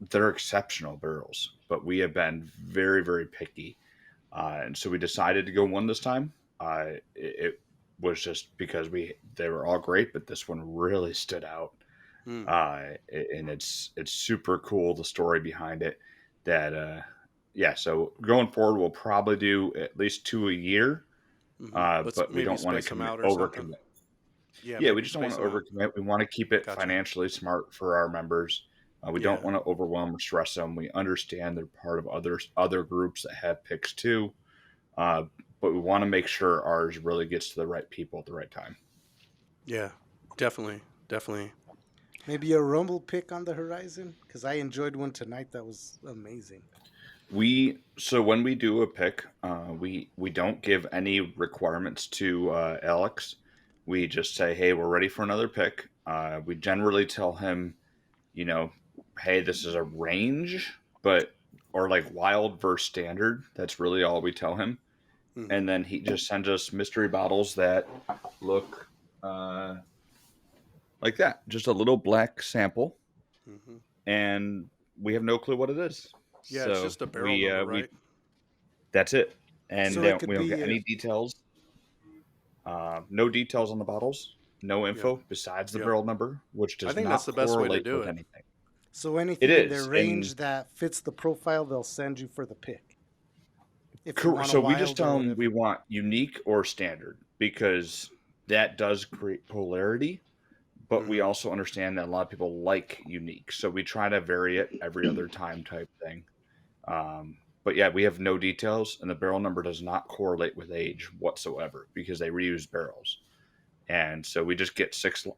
They're exceptional barrels, but we have been very very picky, and so we decided to go one this time. It was just because they were all great, but this one really stood out, Hmm. and it's super cool, the story behind it. That yeah, so going forward, we'll probably do at least 2 a year, Mm-hmm. Let's but we maybe don't want to space them commit out or something. overcommit. Yeah, Yeah, we maybe just don't want space to them out. overcommit. We want to keep it Gotcha. financially smart for our members. We don't Yeah. want to overwhelm or stress them. We understand they're part of other groups that have picks too, uh, but we want to make sure ours really gets to the right people at the right time. Yeah. Definitely. Definitely. Maybe a rumble pick on the horizon, because I enjoyed one tonight that was amazing. So when we do a pick, we don't give any requirements to Alex. We just say, hey, we're ready for another pick. We generally tell him, you know, hey, this is a range, but or like wild versus standard. That's really all we tell him. Mm-hmm. And then he just sends us mystery bottles that look like that, just a little black sample, Mm-hmm. and we have no clue what it is. Yeah, it's So just a barrel number, we right? that's it, and So it we could don't get be any details. No details on the bottles, no Yep. info besides the Yep. barrel number, which I does think that's not the best way to correlate do with it. anything. so It anything in their is, and range that fits the profile, they'll send you for the pick. If you want a so we just wild or tell them we whatever. want unique or standard because that does create polarity. But we Mm-hmm. also understand that a lot of people like unique, so we try to vary it every other time type thing. But yeah, we have no details, and the barrel number does not correlate with age whatsoever because they reuse barrels. And so we just get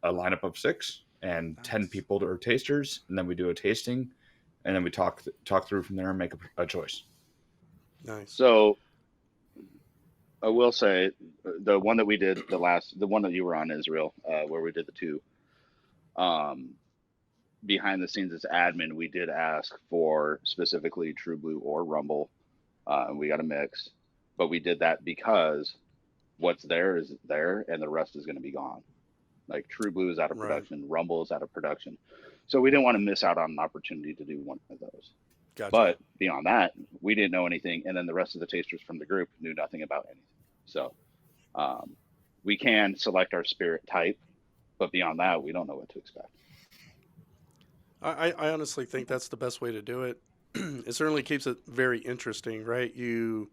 a lineup of 6 and 10 Nice. people that are tasters, and then we do a tasting, and then we talk through from there and make a choice. Nice. so I will say the one that we did the one that you were on, Israel, where we did the 2. Um, behind the scenes as admin, we did ask for specifically True Blue or Rumble, and we got a mix. But we did that because what's there is there, and the rest is going to be gone. Like True Blue is out of Right. production, Rumble is out of production, so we didn't want to miss out on an opportunity to do one of those. Gotcha. But beyond that, we didn't know anything, and then the rest of the tasters from the group knew nothing about anything. So we can select our spirit type, but beyond that, we don't know what to expect. I honestly think that's the best way to do it. It certainly keeps it very interesting, right? You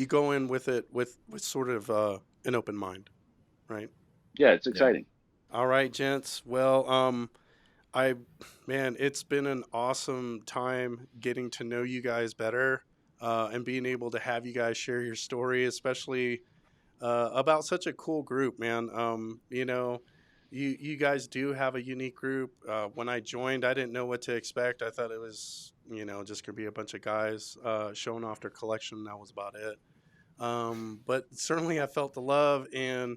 go in with it with sort of an open mind, right? Yeah, it's exciting. All right, gents. Well, I man, it's been an awesome time getting to know you guys better, and being able to have you guys share your story, especially about such a cool group, man. You guys do have a unique group. When I joined, I didn't know what to expect. I thought it was just gonna be a bunch of guys showing off their collection. That was about it. But certainly, I felt the love, and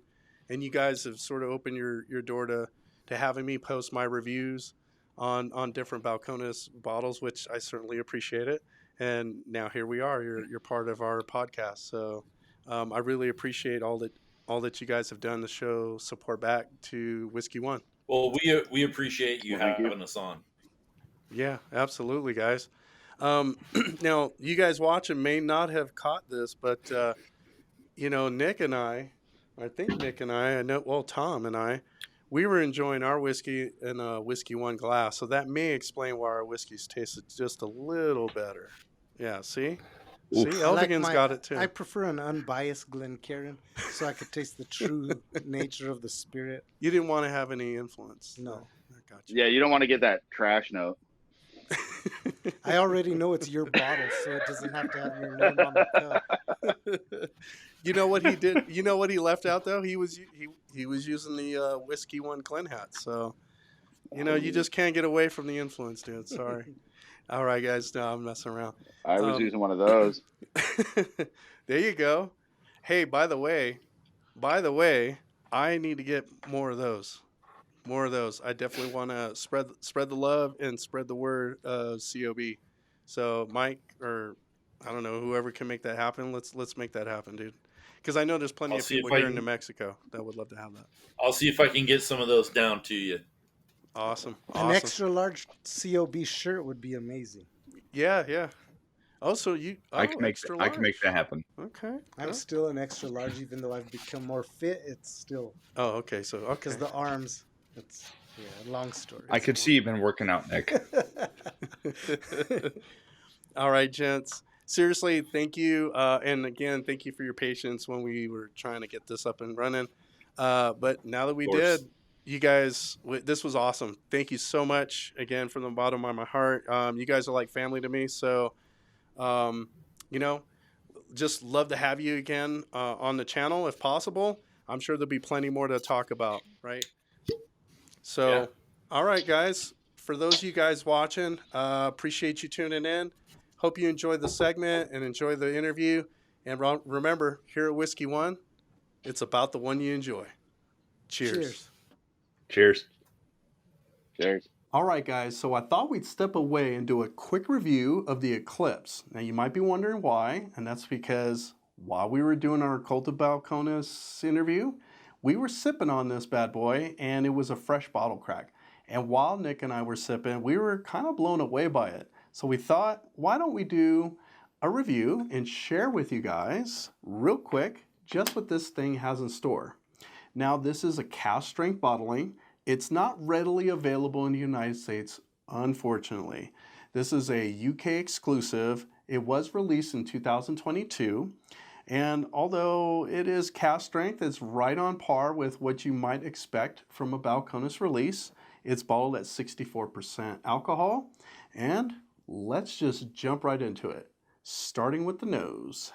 you guys have sort of opened your door to having me post my reviews on different Balcones bottles, which I certainly appreciate it. And now here we are. You're part of our podcast, so I really appreciate all that you guys have done to show support back to Whiskey One. Well, we appreciate you Well, thank you. having us on. Yeah, absolutely, guys. Now, you guys watching may not have caught this, but Nick and I think Nick and I know, well, Tom and I, we were enjoying our whiskey in a Whiskey One glass, so that may explain why our whiskeys tasted just a little better. Yeah, see? Oof. See, I like Elvigan's got it too. I prefer an unbiased Glencairn, so I could taste the true nature of the spirit. You didn't want to have any influence. No. I got you. Yeah, you don't want to get that trash note. I already know it's your bottle, so it doesn't have to have your name on the cup. You know what he did? You know what he left out though? He was using the Whiskey One Glencairn. So, you just can't get away from the influence, dude. Sorry. All right, guys. No, I'm messing around. I was using one of those. There you go. Hey, by the way, I need to get more of those. More of those. I definitely want to spread the love and spread the word of COB. So, Mike, or I don't know, whoever can make that happen, let's make that happen, dude. Because I know there's plenty of people here in New Mexico that would love to have that. I'll see if I can get some of those down to you. Awesome. An extra large COB shirt would be amazing. Yeah. Oh, so I can make that happen. Okay. I'm still an extra large, even though I've become more fit. It's still okay. So because the arms. It's a long story. I could see you've been working out, Nick. All right, gents. Seriously, thank you. And again, thank you for your patience when we were trying to get this up and running. But now that we did, you guys, this was awesome. Thank you so much again from the bottom of my heart. You guys are like family to me. So, just love to have you again on the channel if possible. I'm sure there'll be plenty more to talk about, right? So, yeah. All right, guys. For those of you guys watching, appreciate you tuning in. Hope you enjoyed the segment and enjoy the interview. And remember, here at Whiskey One, it's about the one you enjoy. Cheers. Cheers. Cheers. All right, guys. So I thought we'd step away and do a quick review of the Eclipse. Now, you might be wondering why, and that's because while we were doing our Cult of Balcones interview, we were sipping on this bad boy, and it was a fresh bottle crack. And while Nick and I were sipping, we were kind of blown away by it. So we thought, why don't we do a review and share with you guys real quick just what this thing has in store. Now, this is a cask strength bottling. It's not readily available in the United States, unfortunately. This is a UK exclusive. It was released in 2022. And although it is cask strength, it's right on par with what you might expect from a Balcones release. It's bottled at 64% alcohol. And let's just jump right into it, starting with the nose.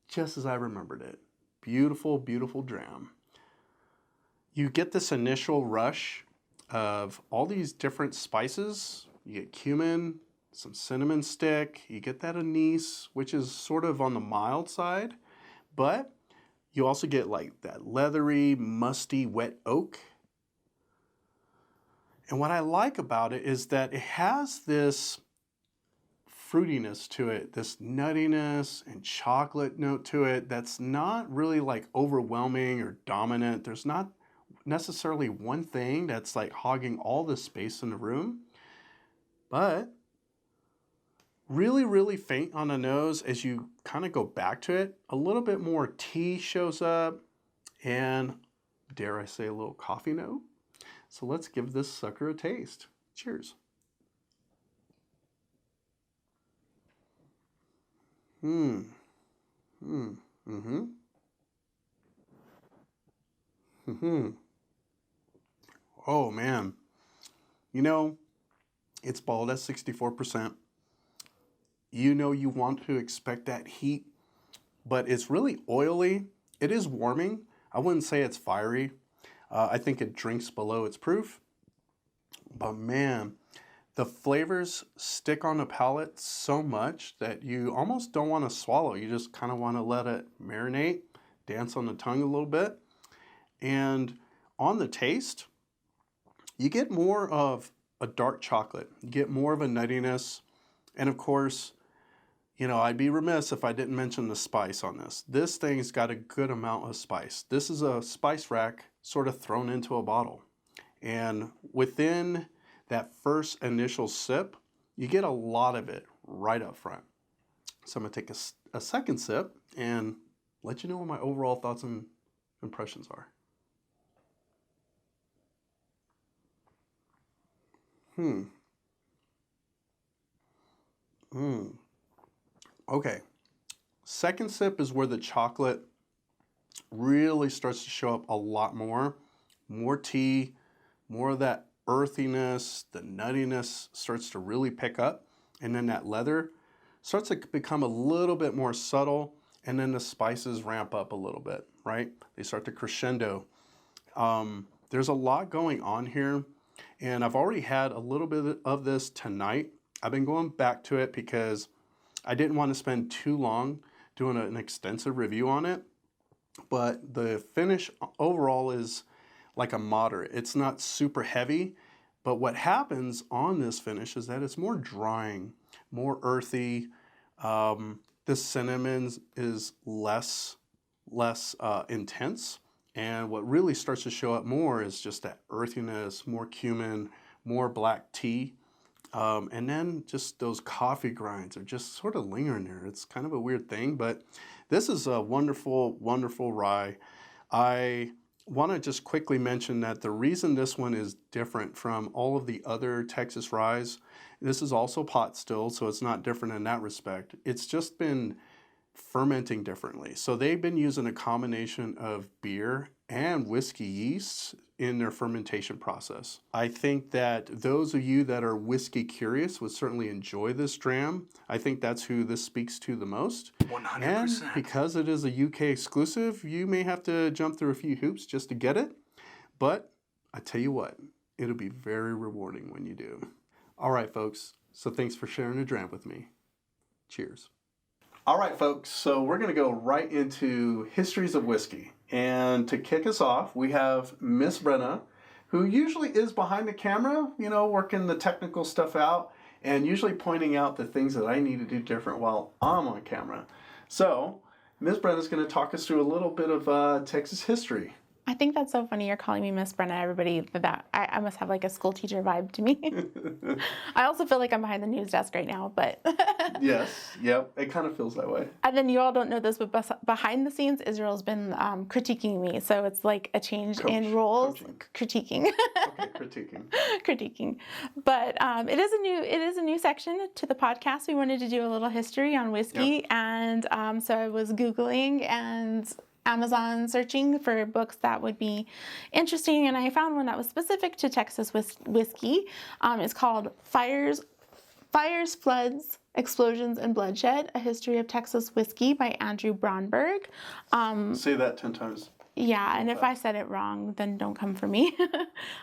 Just as I remembered it. Beautiful, beautiful dram. You get this initial rush of all these different spices. You get cumin, some cinnamon stick. You get that anise, which is sort of on the mild side. But You also get like that leathery, musty, wet oak. And what I like about it is that it has this fruitiness to it, this nuttiness and chocolate note to it that's not really like overwhelming or dominant. There's not necessarily one thing that's like hogging all the space in the room, but really, really faint on the nose as you kind of go back to it. A little bit more tea shows up and, dare I say, a little coffee note. So let's give this sucker a taste. Cheers. Hmm. Hmm. Mm-hmm. Mm-hmm. Oh, man. You know, it's balled at 64%. You know you want to expect that heat, but it's really oily. It is warming. I wouldn't say it's fiery. I think it drinks below its proof. But man, the flavors stick on the palate so much that you almost don't want to swallow. You just kind of want to let it marinate, dance on the tongue a little bit. And on the taste, you get more of a dark chocolate. You get more of a nuttiness. And of course, you know, I'd be remiss if I didn't mention the spice on this. This thing's got a good amount of spice. This is a spice rack sort of thrown into a bottle. And within that first initial sip, you get a lot of it right up front. So I'm gonna take a second sip and let you know what my overall thoughts and impressions are. Okay. Second sip is where the chocolate really starts to show up a lot more. More tea, more of that earthiness, the nuttiness starts to really pick up. And then that leather starts to become a little bit more subtle. And then the spices ramp up a little bit, right? They start to crescendo. There's a lot going on here. And I've already had a little bit of this tonight. I've been going back to it because I didn't want to spend too long doing an extensive review on it, but the finish overall is like a moderate. It's not super heavy, but what happens on this finish is that it's more drying, more earthy. The cinnamon is less intense, and what really starts to show up more is just that earthiness, more cumin, more black tea. And then just those coffee grinds are just sort of lingering there. It's kind of a weird thing, but this is a wonderful, wonderful rye. I want to just quickly mention that the reason this one is different from all of the other Texas ryes, this is also pot still, so it's not different in that respect. It's just been fermenting differently. So they've been using a combination of beer and whiskey yeasts in their fermentation process. I think that those of you that are whiskey curious would certainly enjoy this dram. I think that's who this speaks to the most. 100%. And because it is a UK exclusive, you may have to jump through a few hoops just to get it. But I tell you what, it'll be very rewarding when you do. All right, folks. So thanks for sharing a dram with me. Cheers. All right, folks, so we're going to go right into Histories of Whiskey. And to kick us off, we have Miss Brenna, who usually is behind the camera, you know, working the technical stuff out and usually pointing out the things that I need to do different while I'm on camera. So Miss Brenna is going to talk us through a little bit of Texas history. I think that's so funny. You're calling me Miss Brenna. Everybody, I must have like a school teacher vibe to me. I also feel like I'm behind the news desk right now, but. Yes, yep, it kind of feels that way. And then you all don't know this, but behind the scenes, Israel's been critiquing me. So it's like a change in roles. Critiquing. Okay, critiquing. Critiquing. But it is a new section to the podcast. We wanted to do a little history on whiskey. Yep. And so I was Googling and Amazon searching for books that would be interesting, and I found one that was specific to Texas whiskey. It's called Fires, Floods, Explosions, and Bloodshed, A History of Texas Whiskey by Andrew Bromberg. Say that 10 times. Yeah, and if I said it wrong, then don't come for me.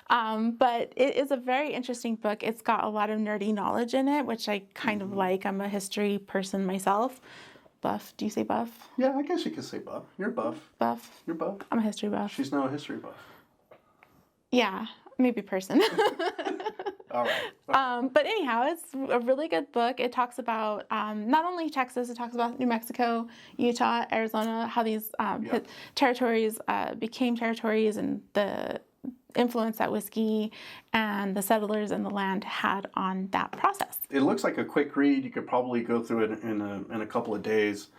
But it is a very interesting book. It's got a lot of nerdy knowledge in it, which I kind of like. I'm a history person myself. buff. Do you say buff? Yeah, I guess you could say buff. You're buff. Buff. You're buff. I'm a history buff. She's not a history buff. Yeah, maybe person. All right. But anyhow, it's a really good book. It talks about not only Texas, it talks about New Mexico, Utah, Arizona, how these territories became territories, and the influence that whiskey and the settlers and the land had on that process. It looks like a quick read. You could probably go through it in a couple of days,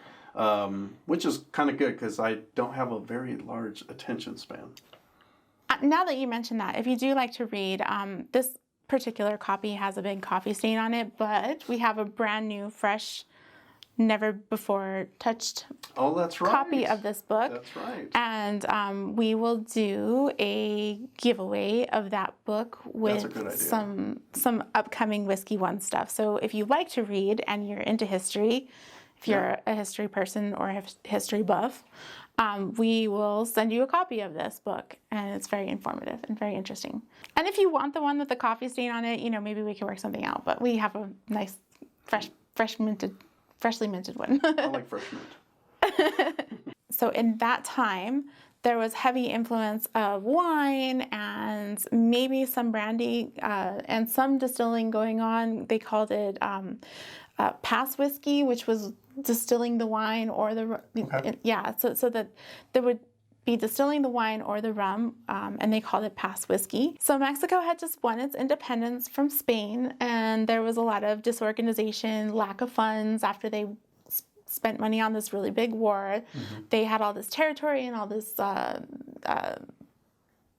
which is kind of good because I don't have a very large attention span. Now that you mention that, if you do like to read, this particular copy has a big coffee stain on it, but we have a brand new, fresh, never before touched that's right. copy of this book. That's right. And we will do a giveaway of that book with some upcoming Whiskey One stuff. So if you like to read and you're into history, if you're a history person or a history buff, we will send you a copy of this book, and it's very informative and very interesting. And if you want the one with the coffee stain on it, maybe we can work something out. But we have a nice, freshly minted one. I like fresh mint. So in that time, there was heavy influence of wine and maybe some brandy and some distilling going on. They called it pass whiskey, which was distilling the wine or the so that they would be distilling the wine or the rum, and they called it pass whiskey. So Mexico had just won its independence from Spain, and there was a lot of disorganization, lack of funds after they spent money on this really big war. Mm-hmm. They had all this territory and all this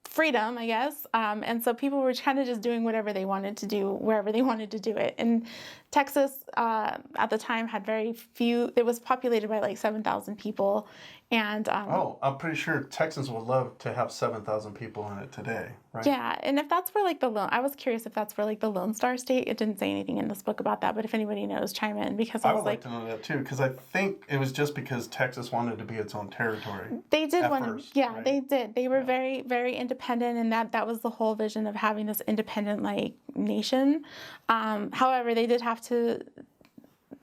freedom, I guess. And so people were kind of just doing whatever they wanted to do, wherever they wanted to do it. And Texas at the time had very few, it was populated by like 7,000 people. And I'm pretty sure Texans would love to have 7,000 people in it today, right? Yeah, and if that's where like I was curious if that's where like the Lone Star State. It didn't say anything in this book about that, but if anybody knows, chime in, because I would like to know that too, because I think it was just because Texas wanted to be its own territory. They did right? They did. They were very, very independent, and that was the whole vision of having this independent like nation. However, they did have to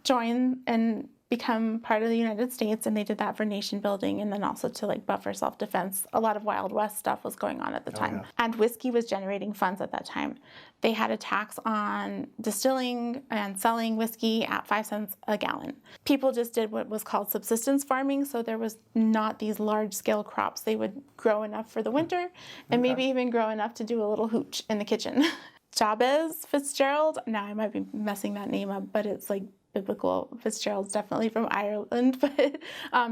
join and become part of the United States, and they did that for nation building and then also to like buffer self-defense. A lot of Wild West stuff was going on at the time. And whiskey was generating funds at that time. They had a tax on distilling and selling whiskey at 5 cents a gallon. People just did what was called subsistence farming, so there was not these large-scale crops. They would grow enough for the winter and maybe even grow enough to do a little hooch in the kitchen. Jabez Fitzgerald, now I might be messing that name up, but it's like biblical. Fitzgerald's definitely from Ireland, but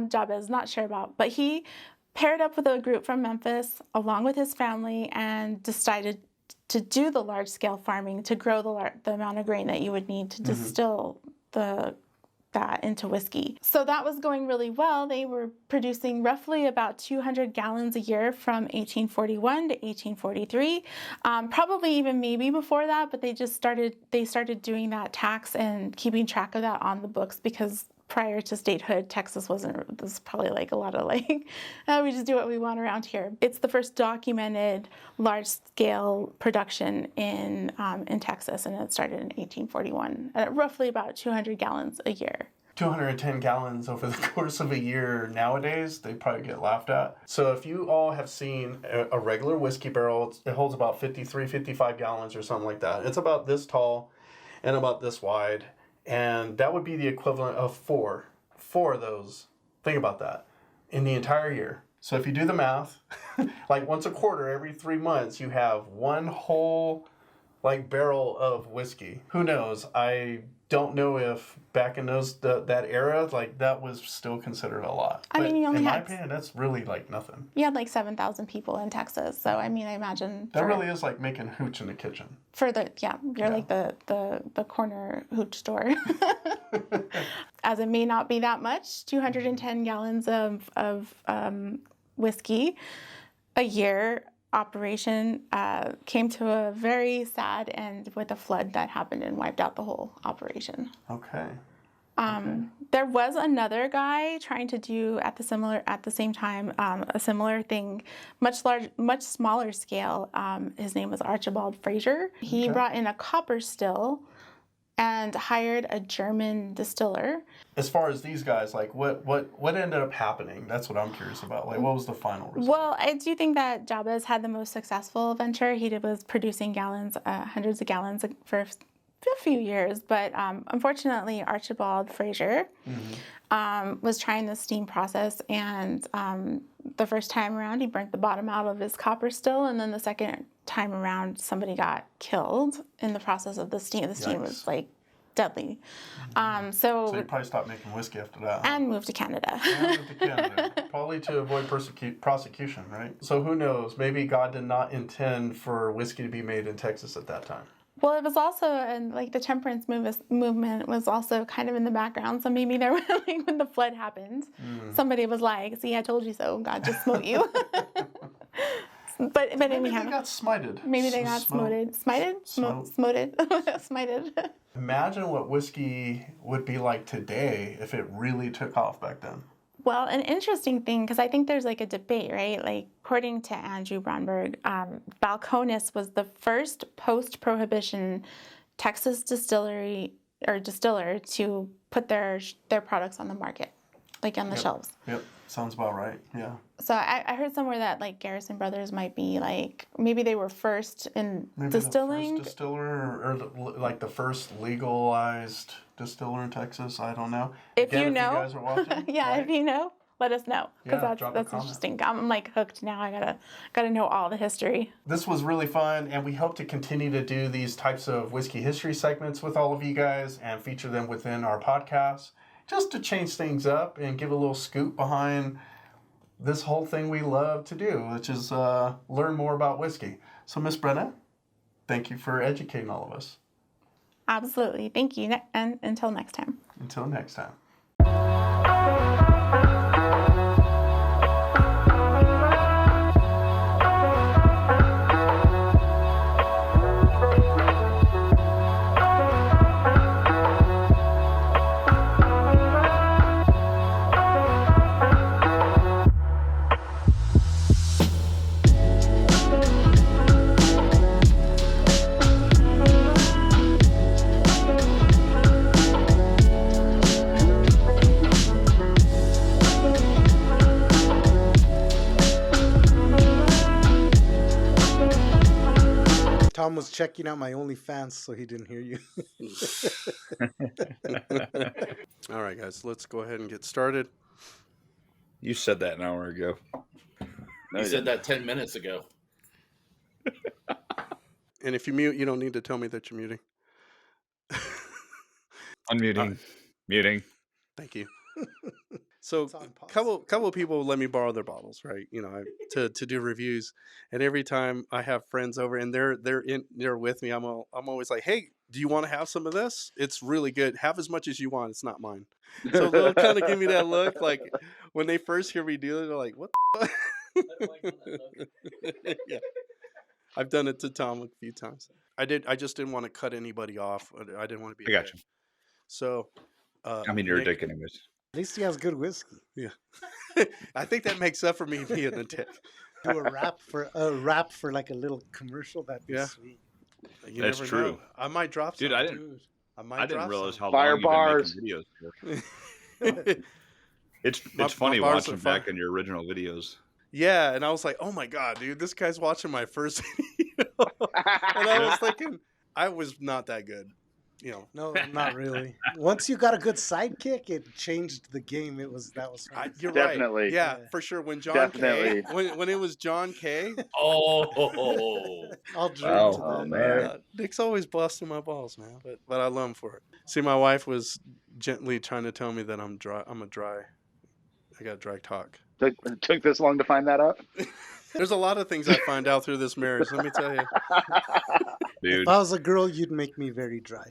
Jabez, not sure about. But he paired up with a group from Memphis along with his family and decided to do the large-scale farming, to grow the amount of grain that you would need to distill that into whiskey. So that was going really well. They were producing roughly about 200 gallons a year from 1841 to 1843. Probably even maybe before that, but they started doing that tax and keeping track of that on the books, because prior to statehood, Texas was probably like a lot of like, we just do what we want around here. It's the first documented large-scale production in Texas, and it started in 1841 at roughly about 200 gallons a year. 210 gallons over the course of a year nowadays, they probably get laughed at. So if you all have seen a regular whiskey barrel, it holds about 53, 55 gallons or something like that. It's about this tall and about this wide. And that would be the equivalent of four of those. Think about that. In the entire year. So if you do the math, like once a quarter, every 3 months, you have one whole like barrel of whiskey. Who knows? I don't know if back in that era, like that was still considered a lot. I mean, you only in my had, opinion, that's really like nothing. You had like 7,000 people in Texas, so I mean, I imagine that really is like making hooch in the kitchen. You're like the corner hooch store. As it may not be that much, 210 gallons of whiskey a year operation came to a very sad end with a flood that happened and wiped out the whole operation. Okay. There was another guy trying to do at the same time a similar thing, much smaller scale. His name was Archibald Fraser. He brought in a copper still and hired a German distiller. As far as these guys, like what ended up happening? That's what I'm curious about. Like, what was the final result? Well, I do think that Jabez had the most successful venture. He was producing gallons, hundreds of gallons for a few years, but unfortunately, Archibald Fraser was trying the steam process, and the first time around, he burnt the bottom out of his copper still, and then the second time around, somebody got killed in the process of the steam. The steam was like deadly. So you probably stopped making whiskey after that. And moved to Canada. Probably to avoid prosecution, right? So who knows? Maybe God did not intend for whiskey to be made in Texas at that time. Well, it was also, and like the temperance movement was also kind of in the background. So maybe there, like when the flood happened, somebody was like, "See, I told you so. God just smote you." But Maybe anyhow, they got smited. maybe they got smoted. Smoted? Smited. Imagine what whiskey would be like today if it really took off back then. Well, an interesting thing, because I think there's like a debate, right? Like, according to Andrew Bromberg, Balcones was the first post-prohibition Texas distiller to put their products on the market, like on the shelves. Yep, sounds about right. Yeah. So I heard somewhere that like Garrison Brothers might be like, maybe they were first in distilling. The first distiller or like the first legalized distiller in Texas. I don't know. If Again, you know, if you guys are watching, yeah, right? if you know, let us know, because Yeah, drop a that's comment. interesting. I'm like hooked now. I gotta know all the history. This was really fun, and we hope to continue to do these types of whiskey history segments with all of you guys and feature them within our podcast, just to change things up and give a little scoop behind this whole thing we love to do, which is learn more about whiskey. So, Miss Brenna, thank you for educating all of us. Absolutely. Thank you. And until next time. Until next time. Tom was checking out my OnlyFans, so he didn't hear you. All right, guys, let's go ahead and get started. You said that an hour ago. No, You said that 10 minutes ago. And if you mute, you don't need to tell me that you're muting. Unmuting. Muting. Thank you. So It's on pause. couple of people let me borrow their bottles, right? You know, to do reviews, and every time I have friends over and they're with me, I'm always like, hey, do you want to have some of this? It's really good. Have as much as you want. It's not mine. So they'll kind of give me that look, like when they first hear me do it, they're like, what? Yeah, I've done it to Tom a few times. I just didn't want to cut anybody off. I didn't want to be. I got you. So, I mean, you're a Nick, dick anyways. At least he has good whiskey. Yeah, I think that makes up for me being a dick. Do a rap for like a little commercial. That'd be Yeah. sweet. You That's never true. know. I might drop some. Dude, I didn't realize how Fire long you've bars. been making videos for. how. It's My funny bars are watching fire. back on your original videos. Yeah, and I was like, oh my god, dude, this guy's watching my first video. And I was thinking, I was not that good. You know, No, not really. Once you got a good sidekick, it changed the game. That was you're Definitely. right. Yeah, Yeah. for sure. When John Definitely. K, when it was John K, Oh, I'll drink Oh, to that. oh, man. Nick's always busting my balls, man. But I love him for it. See, my wife was gently trying to tell me that I'm dry. I got dry talk. Took this long to find that out? There's a lot of things I find out through this marriage. Let me tell you. Dude. If I was a girl, you'd make me very dry.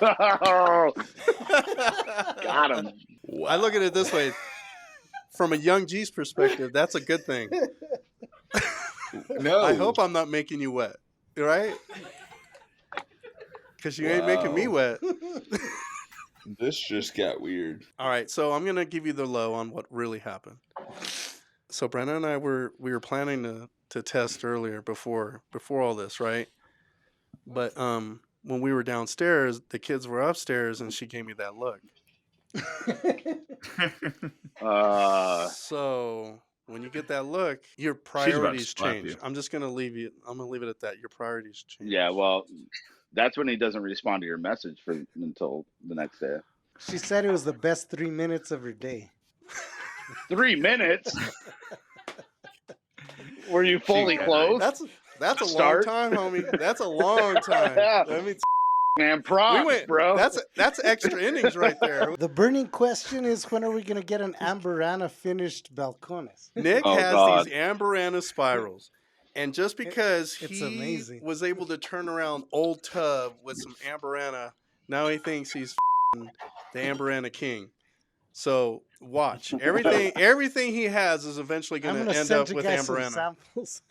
oh. Got him. I look at it this way. From a young G's perspective, that's a good thing. No. I hope I'm not making you wet, right? Because you ain't making me Wow. wet. This just got weird. All right, so I'm gonna give you the low on what really happened. So Brenna and I were planning to test earlier before all this, right? But when we were downstairs, the kids were upstairs, and she gave me that look. So when you get that look, your priorities slap change. you. I'm gonna leave it at that. Your priorities change. Yeah, well, that's when he doesn't respond to your message until the next day. She said it was the best 3 minutes of her day. 3 minutes? Were you fully Jeez, clothed? That's a Start? long time, homie. That's a long time. Let me Man, props, bro. That's extra innings right there. The burning question is, when are we going to get an Amberana finished Balcones? Nick Oh, has God. these Amberana spirals. And just because It's he amazing. was able to turn around Old Tub with some Amberana, now he thinks he's the Amberana king. So watch. Everything he has is eventually I'm going going to to end send up you with guys some Amberana. samples.